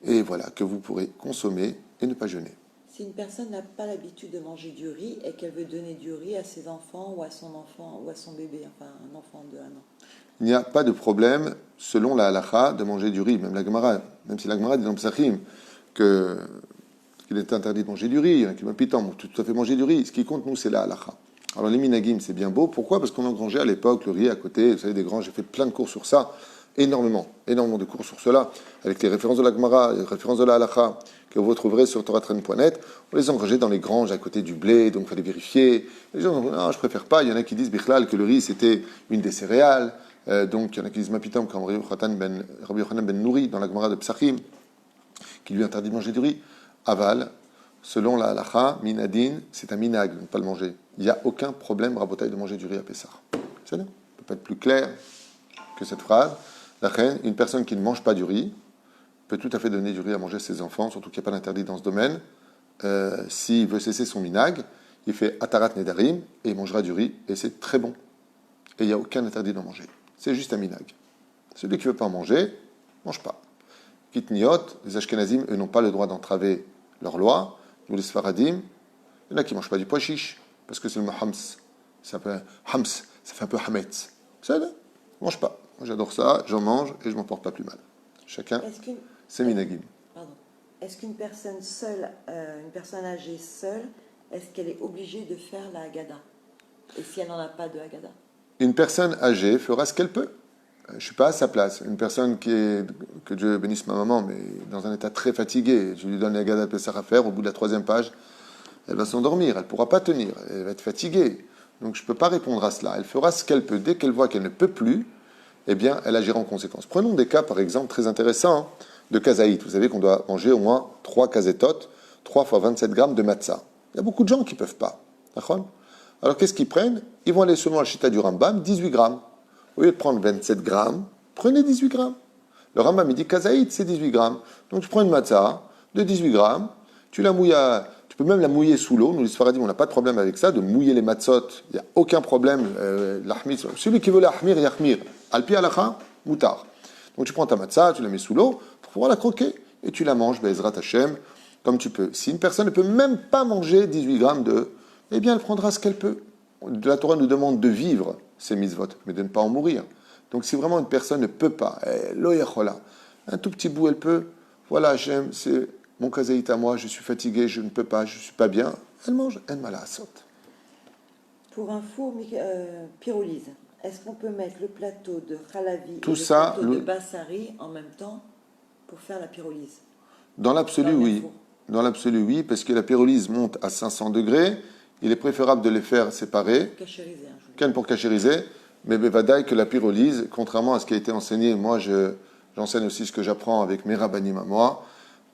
et voilà, que vous pourrez consommer et ne pas jeûner. Si une personne n'a pas l'habitude de manger du riz et qu'elle veut donner du riz à ses enfants ou à son enfant ou à son bébé, enfin un enfant de 1 an. Il n'y a pas de problème, selon la halakha, de manger du riz. Même la Gemara, même si la Gemara dit dans Psachim qu'il est interdit de manger du riz, il y en a qui m'impitent, tout à fait manger du riz. Ce qui compte, nous, c'est la halakha. Alors les minagim, c'est bien beau. Pourquoi? Parce qu'on engrangeait à l'époque le riz à côté. Vous savez, des grands, j'ai fait plein de cours sur ça. Énormément de cours sur cela, avec les références de la Gemara, les références de la halakha, que vous retrouverez sur toratrain.net. On les engrangeait dans les granges à côté du blé, donc il fallait vérifier. Les gens disent, non, je préfère pas. Il y en a qui disent, Bichlal, que le riz, c'était une des céréales. Donc il y en a qui disent, Mapitam, comme Rabbi Yochanan ben Nouri, dans la Gemara de Psachim, qui lui interdit de manger du riz. Aval, selon la halakha, minadin, c'est un minag de ne pas le manger. Il n'y a aucun problème, Rabotai, de manger du riz à Pessah. C'est bien. Ça ne peut pas être plus clair que cette phrase. La reine, une personne qui ne mange pas du riz peut tout à fait donner du riz à manger à ses enfants, surtout qu'il n'y a pas d'interdit dans ce domaine. S'il veut cesser son minag, il fait atarat nedarim et il mangera du riz et c'est très bon. Et il n'y a aucun interdit d'en manger. C'est juste un minag. Celui qui ne veut pas en manger, ne mange pas. Kitniot, les Ashkenazim, eux, n'ont pas le droit d'entraver leur loi. Nous, les Sfaradim, il y en a qui ne mangent pas du pois chiche, parce que c'est le hams. C'est un peu hams, ça fait un peu hametz. Ça, ne mange pas. Moi, j'adore ça, j'en mange et je m'en porte pas plus mal. Chacun, c'est minagim. Pardon. Est-ce qu'une personne seule, une personne âgée seule, est-ce qu'elle est obligée de faire la Haggadah? Et si elle n'en a pas de Haggadah? Une personne âgée fera ce qu'elle peut. Je ne suis pas à sa place. Une personne qui est, que Dieu bénisse ma maman, mais dans un état très fatigué, je lui donne la Haggadah de Pessah à faire, au bout de la 3e page, elle va s'endormir, elle ne pourra pas tenir, elle va être fatiguée. Donc je ne peux pas répondre à cela. Elle fera ce qu'elle peut. Dès qu'elle voit qu'elle ne peut plus, eh bien, elle agira en conséquence. Prenons des cas, par exemple, très intéressants de kazaït. Vous savez qu'on doit manger au moins 3 kazetotes, 3 fois 27 grammes de matzah. Il y a beaucoup de gens qui ne peuvent pas. D'accord? Alors, qu'est-ce qu'ils prennent? Ils vont aller selon la chita du Rambam, 18 grammes. Au lieu de prendre 27 grammes, prenez 18 grammes. Le Rambam, il dit kazaït, c'est 18 grammes. Donc, tu prends une matzah de 18 grammes, tu la mouilles tu peux même la mouiller sous l'eau. Nous, les Sfaradim, on n'a pas de problème avec ça, de mouiller les matzot. Il n'y a aucun problème. Celui qui veut l'ahmir, yahmir. Alpi alacha, moutar. Donc, tu prends ta matzah, tu la mets sous l'eau pour pouvoir la croquer. Et tu la manges, Be'ezrat Hashem, comme tu peux. Si une personne ne peut même pas manger 18 grammes eh bien, elle prendra ce qu'elle peut. La Torah nous demande de vivre ces mitzvot, mais de ne pas en mourir. Donc, si vraiment une personne ne peut pas, un tout petit bout, elle peut. Voilà, Hashem, c'est mon kazaït à moi, je suis fatigué, je ne peux pas, je ne suis pas bien. Elle mange, elle m'a la saute. Pour un four pyrolyse, est-ce qu'on peut mettre le plateau de Khalavi tout et ça, le plateau de Bassari en même temps pour faire la pyrolyse? Dans l'absolu, oui. Dans l'absolu, oui, parce que la pyrolyse monte à 500 degrés. Il est préférable de les faire séparer. Cachériser. Pour cachériser. Mais Bevadaï que la pyrolyse, contrairement à ce qui a été enseigné, moi j'enseigne aussi ce que j'apprends avec mes rabbanim à moi,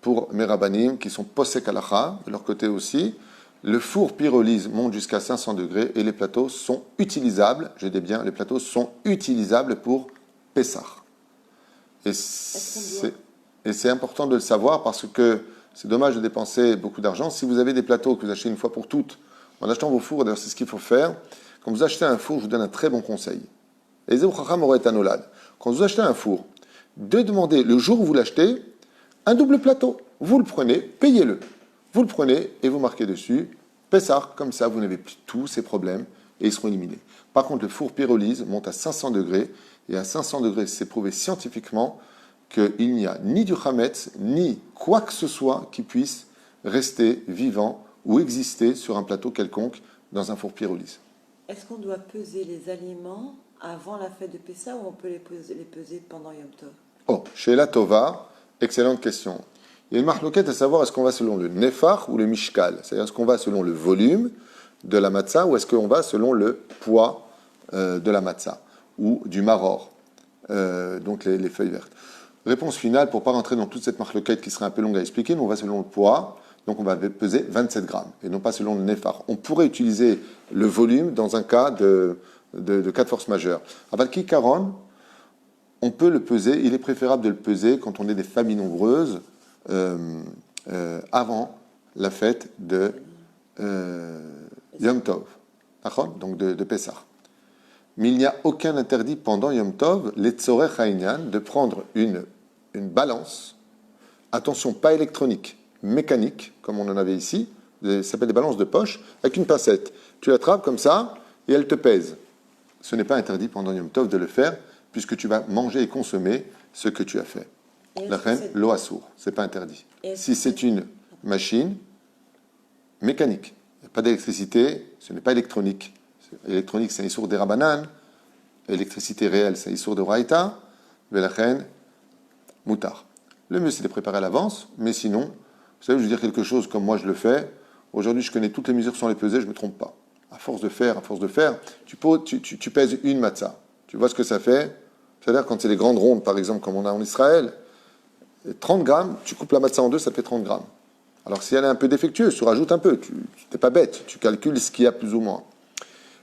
pour mes rabbanim qui sont posek halacha, de leur côté aussi. Le four pyrolyse monte jusqu'à 500 degrés et les plateaux sont utilisables, je dis bien, les plateaux sont utilisables pour Pessah. Et c'est important de le savoir parce que c'est dommage de dépenser beaucoup d'argent. Si vous avez des plateaux que vous achetez une fois pour toutes, en achetant vos fours, d'ailleurs c'est ce qu'il faut faire, quand vous achetez un four, je vous donne un très bon conseil. Quand vous achetez un four, de demander le jour où vous l'achetez, un double plateau. Vous le prenez, payez-le. Vous le prenez et vous marquez dessus Pessah, comme ça vous n'avez plus tous ces problèmes et ils seront éliminés. Par contre, le four pyrolyse monte à 500 degrés et à 500 degrés, c'est prouvé scientifiquement qu'il n'y a ni du chametz, ni quoi que ce soit qui puisse rester vivant ou exister sur un plateau quelconque dans un four pyrolyse. Est-ce qu'on doit peser les aliments avant la fête de Pessah ou on peut les peser pendant Yom Tov? Oh, chez la Tova, excellente question. Il y a une marloquette à savoir, est-ce qu'on va selon le nefar ou le mishkal? C'est-à-dire, est-ce qu'on va selon le volume de la matzah ou est-ce qu'on va selon le poids de la matzah ou du maror, donc les feuilles vertes. Réponse finale, pour ne pas rentrer dans toute cette marloquette qui serait un peu longue à expliquer, mais on va selon le poids, donc on va peser 27 grammes et non pas selon le nefar. On pourrait utiliser le volume dans un cas de cas de force majeure. Aval ki karon, on peut le peser, il est préférable de le peser quand on est des familles nombreuses avant la fête de Yom Tov, donc de Pessah. Mais il n'y a aucun interdit pendant Yom Tov, les tzorech ha'inyan, de prendre une balance, attention, pas électronique, mécanique, comme on en avait ici, ça s'appelle des balances de poche, avec une pincette. Tu l'attrapes comme ça, et elle te pèse. Ce n'est pas interdit pendant Yom Tov de le faire, puisque tu vas manger et consommer ce que tu as fait. La reine, l'eau assour, ce n'est pas interdit. Si c'est une machine mécanique, il n'y a pas d'électricité, ce n'est pas électronique. Électronique, c'est un issour des Rabanan. Électricité réelle, c'est un issour de Raïta. Mais la reine, moutar. Le mieux, c'est de préparer à l'avance, mais sinon, vous savez, je veux dire quelque chose comme moi je le fais. Aujourd'hui, je connais toutes les mesures sans les peser, je ne me trompe pas. À force de faire, tu pèses une matzah. Tu vois ce que ça fait? C'est-à-dire, quand c'est les grandes rondes, par exemple, comme on a en Israël, 30 grammes, tu coupes la matzah en deux, ça te fait 30 grammes. Alors, si elle est un peu défectueuse, tu rajoutes un peu. Tu n'es pas bête, tu calcules ce qu'il y a plus ou moins.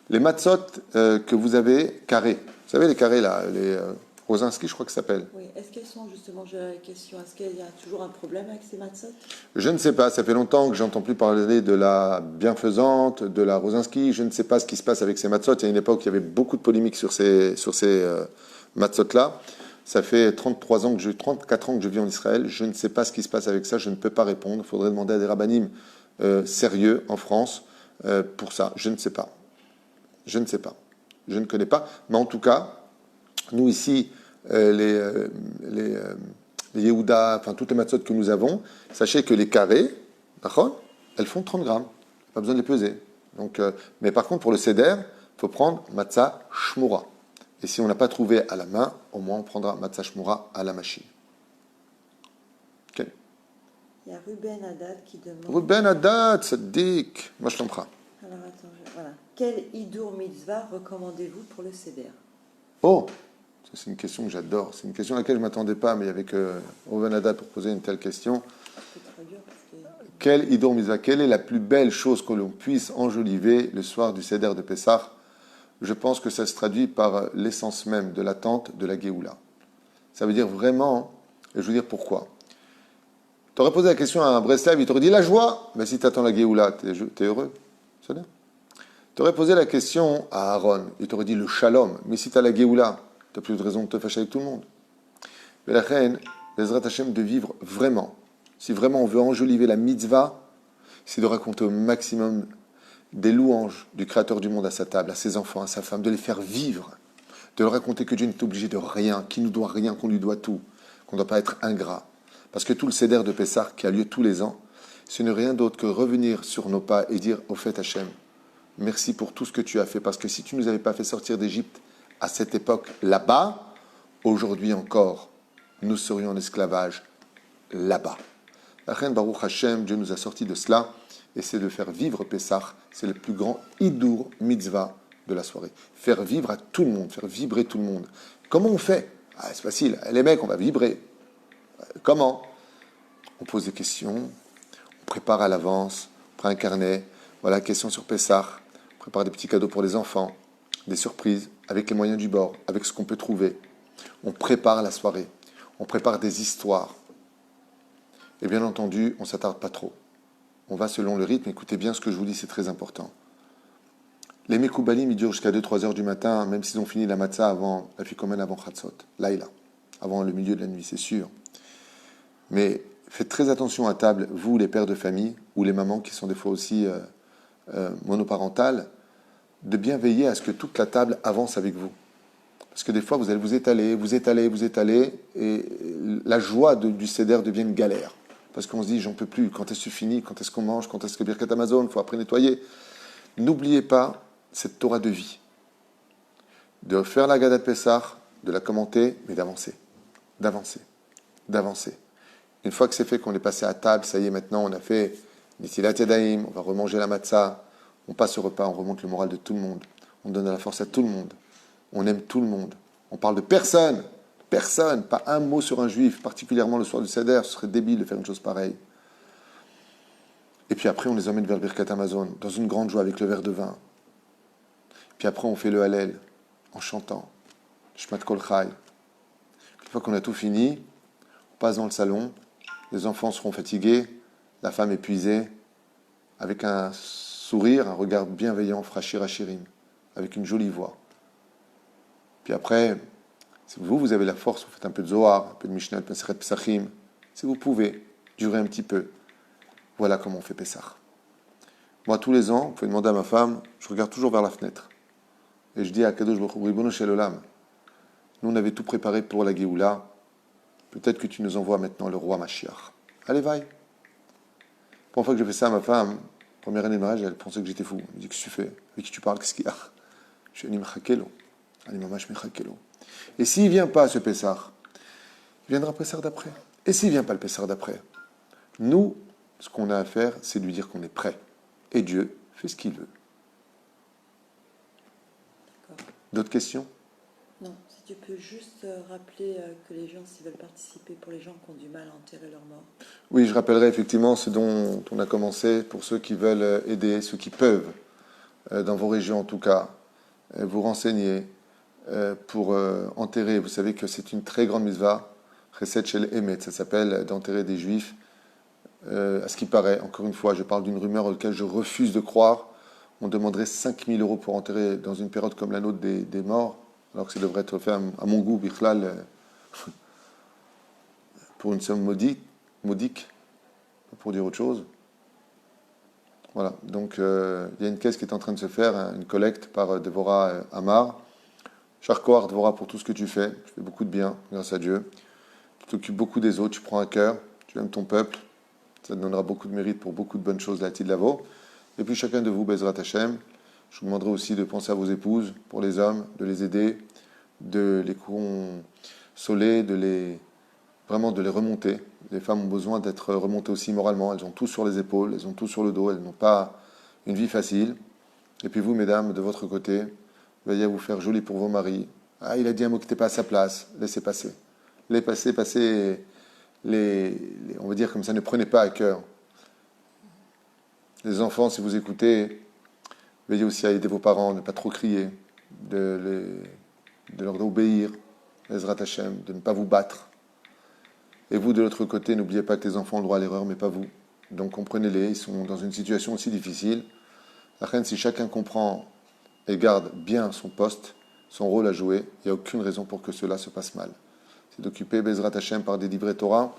Les matzot que vous avez carrés, vous savez les carrés là, les Rosinski, je crois que ça s'appelle. Oui, est-ce qu'elles sont justement, j'ai la question, est-ce qu'il y a toujours un problème avec ces matzot? Je ne sais pas, ça fait longtemps que j'entends plus parler de la bienfaisante, de la Rosinski, je ne sais pas ce qui se passe avec ces matzot. Il y a une époque où il y avait beaucoup de polémiques sur ces matzot là. Ça fait 34 ans que je vis en Israël, je ne sais pas ce qui se passe avec ça, je ne peux pas répondre. Il faudrait demander à des rabbinim sérieux en France pour ça, je ne sais pas. Je ne sais pas. Je ne connais pas. Mais en tout cas, nous ici, les Yehuda, enfin toutes les matzot que nous avons, sachez que les carrés, elles font 30 grammes. Pas besoin de les peser. Donc, mais par contre, pour le seder, il faut prendre matzah shmura. Et si on n'a pas trouvé à la main, au moins on prendra matzah shmura à la machine. Okay. Il y a Ruben Haddad qui demande... Ruben Haddad, Saddik, moi je l'emprunte. Alors attends, voilà. Quel Hidur Mitzvah recommandez-vous pour le Seder? Oh, ça c'est une question que j'adore. C'est une question à laquelle je ne m'attendais pas, mais avec Ruben Haddad pour poser une telle question. C'est très dur parce que... Quel Hidur Mitzvah, quelle est la plus belle chose que l'on puisse enjoliver le soir du Seder de Pessah? Je pense que ça se traduit par l'essence même de l'attente de la Géoula. Ça veut dire vraiment, et je veux dire pourquoi. Tu aurais posé la question à un Breslav, il t'aurait dit la joie. Mais si tu attends la Géoula, tu es heureux. C'est bien. Tu aurais posé la question à Aaron, il t'aurait dit le shalom. Mais si tu as la Géoula, tu n'as plus de raison de te fâcher avec tout le monde. Mais la reine, l'Ezrat Hashem, de vivre vraiment. Si vraiment on veut enjoliver la mitzvah, c'est de raconter au maximum des louanges du Créateur du monde à sa table, à ses enfants, à sa femme, de les faire vivre, de leur raconter que Dieu n'est obligé de rien, qu'il nous doit rien, qu'on lui doit tout, qu'on ne doit pas être ingrat. Parce que tout le Seder de Pessah qui a lieu tous les ans, ce n'est rien d'autre que revenir sur nos pas et dire au fait Hachem, merci pour tout ce que tu as fait, parce que si tu ne nous avais pas fait sortir d'Égypte à cette époque là-bas, aujourd'hui encore, nous serions en esclavage là-bas. La reine Baruch Hashem, Dieu nous a sortis de cela, et c'est de faire vivre Pessah, c'est le plus grand Hidur Mitzvah de la soirée. Faire vivre à tout le monde, faire vibrer tout le monde. Comment on fait? C'est facile, les mecs, on va vibrer. Comment? On pose des questions, on prépare à l'avance, on prend un carnet, voilà, question sur Pessah, on prépare des petits cadeaux pour les enfants, des surprises, avec les moyens du bord, avec ce qu'on peut trouver. On prépare la soirée, on prépare des histoires. Et bien entendu, on ne s'attarde pas trop. On va selon le rythme, écoutez bien ce que je vous dis, c'est très important. Les Mekoubalim, ils durent jusqu'à 2-3 heures du matin, même s'ils ont fini la matzah avant, la fikomen avant Chatzot, Laïla, avant le milieu de la nuit, c'est sûr. Mais faites très attention à table, vous, les pères de famille, ou les mamans qui sont des fois aussi monoparentales, de bien veiller à ce que toute la table avance avec vous. Parce que des fois, vous allez vous étaler, et la joie du Seder devient une galère. Parce qu'on se dit, j'en peux plus, quand est-ce que c'est fini, quand est-ce qu'on mange, quand est-ce que Birkat Amazon, il faut après nettoyer. N'oubliez pas cette Torah de vie. De faire la Gadat Pessah, de la commenter, mais d'avancer. D'avancer. Une fois que c'est fait, qu'on est passé à table, ça y est, maintenant, on a fait Nitilat Yadayim, on va remanger la matzah, on passe au repas, on remonte le moral de tout le monde, on donne de la force à tout le monde, on aime tout le monde, on parle de personne, pas un mot sur un juif, particulièrement le soir du Seder, ce serait débile de faire une chose pareille. Et puis après, on les emmène vers Birkat Amazon, dans une grande joie avec le verre de vin. Puis après, on fait le Hallel, en chantant, Shmat Kol Chai. fois qu'on a tout fini, on passe dans le salon, les enfants seront fatigués, la femme épuisée, avec un sourire, un regard bienveillant, frachir Shirim, avec une jolie voix. Puis après, si vous avez la force, vous faites un peu de Zohar, un peu de Mishnah, un peu de Seret Pesachim, si vous pouvez, durer un petit peu. Voilà comment on fait Pessah. Moi, tous les ans, vous pouvez demander à ma femme, je regarde toujours vers la fenêtre. Et je dis à Kadosh Baruch Hu, Ribono Shel Olam, nous on avait tout préparé pour la Géoula, peut-être que tu nous envoies maintenant le roi Mashiach. Allez, vaille. La première fois que j'ai fait ça à ma femme, première année de mariage, elle pensait que j'étais fou. Elle me dit, qu'est-ce que tu fais? Avec qui tu parles? Qu'est-ce qu'il y a? Je suis Ani Mechakelo. Ani Mamash Mechakelo. Et s'il ne vient pas ce Pessah, il viendra le Pessah d'après. Et s'il ne vient pas le Pessah d'après, nous, ce qu'on a à faire, c'est de lui dire qu'on est prêt. Et Dieu fait ce qu'il veut. D'accord. D'autres questions? Non, si tu peux juste rappeler que les gens, s'ils veulent participer, pour les gens qui ont du mal à enterrer leur mort. Oui, je rappellerai effectivement ce dont on a commencé, pour ceux qui veulent aider, ceux qui peuvent, dans vos régions en tout cas, vous renseigner pour enterrer. Vous savez que c'est une très grande mitzvah, Chesed Shel Emet, ça s'appelle d'enterrer des juifs. À ce qui paraît, encore une fois, je parle d'une rumeur auquel je refuse de croire. On demanderait 5 000 € pour enterrer dans une période comme la nôtre des morts, alors que ça devrait être fait à mon goût, Bichlal, pour une somme modique, pour dire autre chose. Voilà, donc il y a une caisse qui est en train de se faire, une collecte par Devorah Amar. Charcoar, Devorah, pour tout ce que tu fais beaucoup de bien, grâce à Dieu. Tu t'occupes beaucoup des autres, tu prends à cœur, tu aimes ton peuple. Ça te donnera beaucoup de mérite pour beaucoup de bonnes choses, la Lavo. Et puis chacun de vous, Bezrat Hashem, je vous demanderai aussi de penser à vos épouses, pour les hommes, de les aider, de les consoler, vraiment de les remonter. Les femmes ont besoin d'être remontées aussi moralement. Elles ont tout sur les épaules, elles ont tout sur le dos, elles n'ont pas une vie facile. Et puis vous, mesdames, de votre côté, veillez à vous faire joli pour vos maris. Ah, il a dit un mot qui n'était pas à sa place. Laissez passer. Laissez passer. On va dire comme ça, ne prenez pas à cœur. Les enfants, si vous écoutez, veillez aussi à aider vos parents, ne pas trop crier, de leur obéir, Ezrat Hashem, de ne pas vous battre. Et vous, de l'autre côté, n'oubliez pas que les enfants ont le droit à l'erreur, mais pas vous. Donc comprenez-les, ils sont dans une situation aussi difficile. La reine, si chacun comprend et garde bien son poste, son rôle à jouer, il n'y a aucune raison pour que cela se passe mal. C'est d'occuper Bezrat Hashem par des livrets Torah.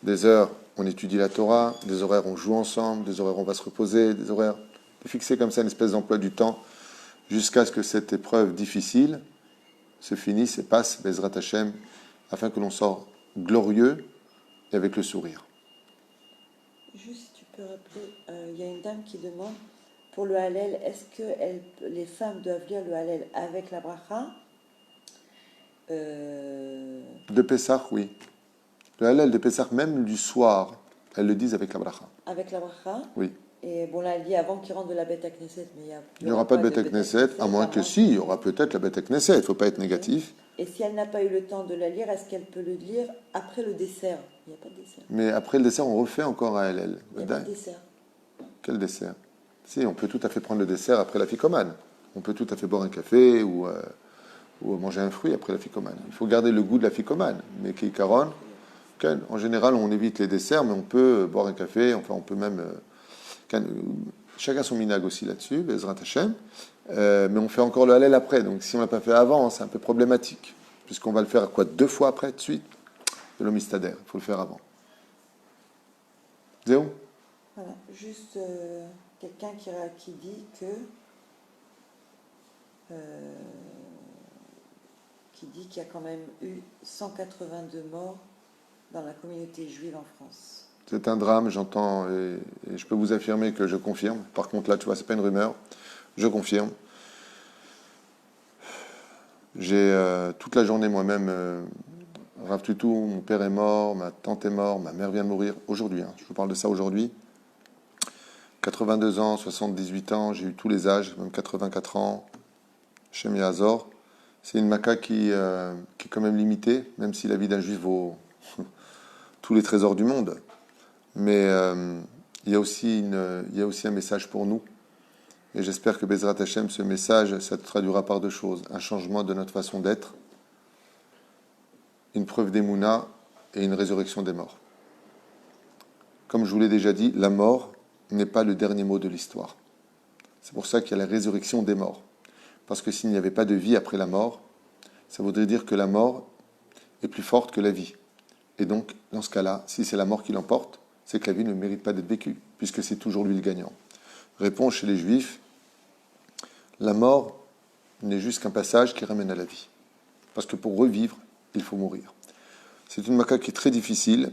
Des heures, on étudie la Torah, des horaires, on joue ensemble, des horaires, on va se reposer, des horaires, de fixer comme ça une espèce d'emploi du temps jusqu'à ce que cette épreuve difficile se finisse et passe, Bezrat Hashem, afin que l'on sorte glorieux et avec le sourire. Juste si tu peux rappeler, il y a une dame qui demande, pour le Hallel, est-ce que les femmes doivent lire le Hallel avec la bracha De Pessah, oui. Le Hallel de Pessah, même du soir, elles le disent avec la bracha. Avec la bracha? Oui. Et bon, là, elle dit avant qu'il rentre de la Beth Knesset, mais il n'y aura pas de Beth Knesset, à moins que si, il y aura peut-être la Beth Knesset, il ne faut pas être négatif. Et si elle n'a pas eu le temps de la lire, est-ce qu'elle peut le lire après le dessert? Il n'y a pas de dessert. Mais après le dessert, on refait encore un Hallel. Il n'y a pas de dessert. Quel dessert? Si, on peut tout à fait prendre le dessert après la ficomane. On peut tout à fait boire un café ou manger un fruit après la ficomane. Il faut garder le goût de la ficomane. Mais Keikaron, en général, on évite les desserts, mais on peut boire un café, enfin, on peut même. Chacun son minag aussi là-dessus, Bezrat Hashem. Mais on fait encore le Hallel après. Donc si on ne l'a pas fait avant, c'est un peu problématique. Puisqu'on va le faire 2 fois après, de suite. De l'homistader, il faut le faire avant. Zéo? Voilà, juste quelqu'un qui dit qu'il y a quand même eu 182 morts dans la communauté juive en France. C'est un drame, j'entends, et je peux vous affirmer que je confirme. Par contre, là, tu vois, c'est pas une rumeur. Je confirme. J'ai toute la journée moi-même, Rav Tutu, mon père est mort, ma tante est morte, ma mère vient de mourir aujourd'hui. Je vous parle de ça aujourd'hui. 82 ans, 78 ans, j'ai eu tous les âges, même 84 ans. Shem Yazor. C'est une maca qui est quand même limitée, même si la vie d'un juif vaut tous les trésors du monde. Mais il y a aussi un message pour nous. Et j'espère que Bezrat Hashem, ce message, ça te traduira par 2 choses. Un changement de notre façon d'être une preuve d'émouna et une résurrection des morts. Comme je vous l'ai déjà dit, la mort n'est pas le dernier mot de l'histoire. C'est pour ça qu'il y a la résurrection des morts. Parce que s'il n'y avait pas de vie après la mort, ça voudrait dire que la mort est plus forte que la vie. Et donc, dans ce cas-là, si c'est la mort qui l'emporte, c'est que la vie ne mérite pas d'être vécue, puisque c'est toujours lui le gagnant. Réponse chez les Juifs, la mort n'est juste qu'un passage qui ramène à la vie. Parce que pour revivre, il faut mourir. C'est une Maka qui est très difficile.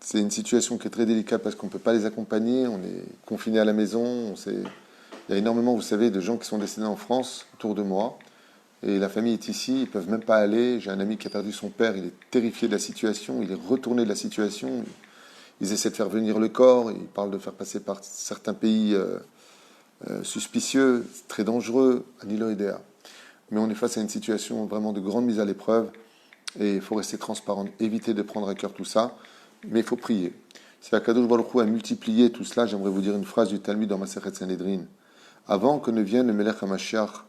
C'est une situation qui est très délicate parce qu'on ne peut pas les accompagner. On est confiné à la maison. Il y a énormément, vous savez, de gens qui sont décédés en France autour de moi. Et la famille est ici. Ils ne peuvent même pas aller. J'ai un ami qui a perdu son père. Il est terrifié de la situation. Il est retourné de la situation. Ils essaient de faire venir le corps. Ils parlent de faire passer par certains pays suspicieux. C'est très dangereux. Anilo Idea. Mais on est face à une situation vraiment de grande mise à l'épreuve et il faut rester transparent, éviter de prendre à cœur tout ça, mais il faut prier. Si Akadosh Baruch Hu a multiplié tout cela, j'aimerais vous dire une phrase du Talmud dans Masechet Sanhedrin. Avant que ne vienne le Melech HaMashiach,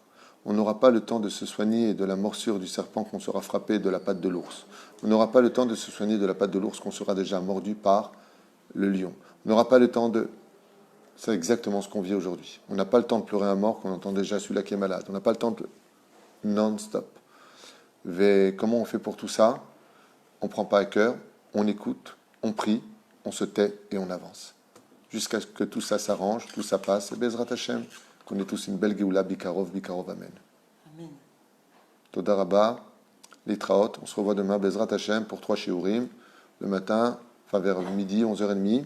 on n'aura pas le temps de se soigner de la morsure du serpent qu'on sera frappé de la patte de l'ours. On n'aura pas le temps de se soigner de la patte de l'ours qu'on sera déjà mordu par le lion. On n'aura pas le temps de... C'est exactement ce qu'on vit aujourd'hui. On n'a pas le temps de pleurer un mort qu'on entend déjà celui-là qui est malade. On n'a pas le temps de... non-stop. Et comment on fait pour tout ça? On ne prend pas à cœur, on écoute, on prie, on se tait et on avance. Jusqu'à ce que tout ça s'arrange, tout ça passe. Et Bezrat Hashem, qu'on ait tous une belle Géoula, Bikarov, Amen. Amen. Toda Rabba, Litraot, on se revoit demain, Bezrat Hashem, pour 3 shiurim, le matin, enfin vers midi, 11h30,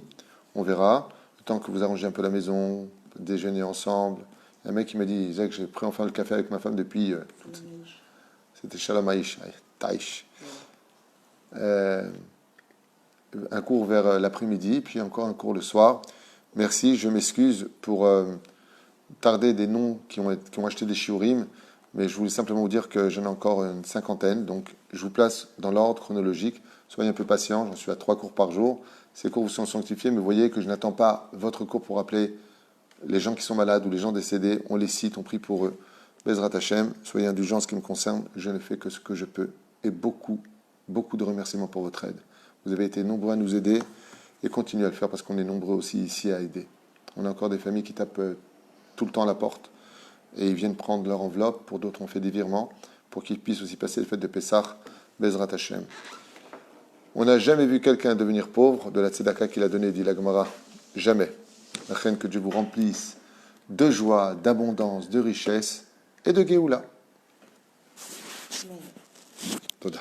on verra. Le temps que vous arrangez un peu la maison, déjeuner ensemble. Il y a un mec qui m'a dit, Isaac, j'ai pris enfin le café avec ma femme depuis... C'était Shalom Aïch, Taïch. Un cours vers l'après-midi, puis encore un cours le soir. Merci, je m'excuse pour tarder des noms qui ont acheté des shiurim, mais je voulais simplement vous dire que j'en ai encore une 50aine, donc je vous place dans l'ordre chronologique. Soyez un peu patient, j'en suis à 3 cours par jour. Ces cours vous sont sanctifiés, mais vous voyez que je n'attends pas votre cours pour appeler les gens qui sont malades ou les gens décédés. On les cite, on prie pour eux. Bezrat Hashem, soyez indulgents en ce qui me concerne, je ne fais que ce que je peux. Et beaucoup de remerciements pour votre aide. Vous avez été nombreux à nous aider et continuez à le faire parce qu'on est nombreux aussi ici à aider. On a encore des familles qui tapent tout le temps à la porte et ils viennent prendre leur enveloppe. Pour d'autres, on fait des virements pour qu'ils puissent aussi passer le fête de Pessah, Bezrat Hashem. On n'a jamais vu quelqu'un devenir pauvre de la tzedaka qu'il a donnée, dit la Gemara. Jamais. La reine, que Dieu vous remplisse de joie, d'abondance, de richesse et de Géoula. Toda.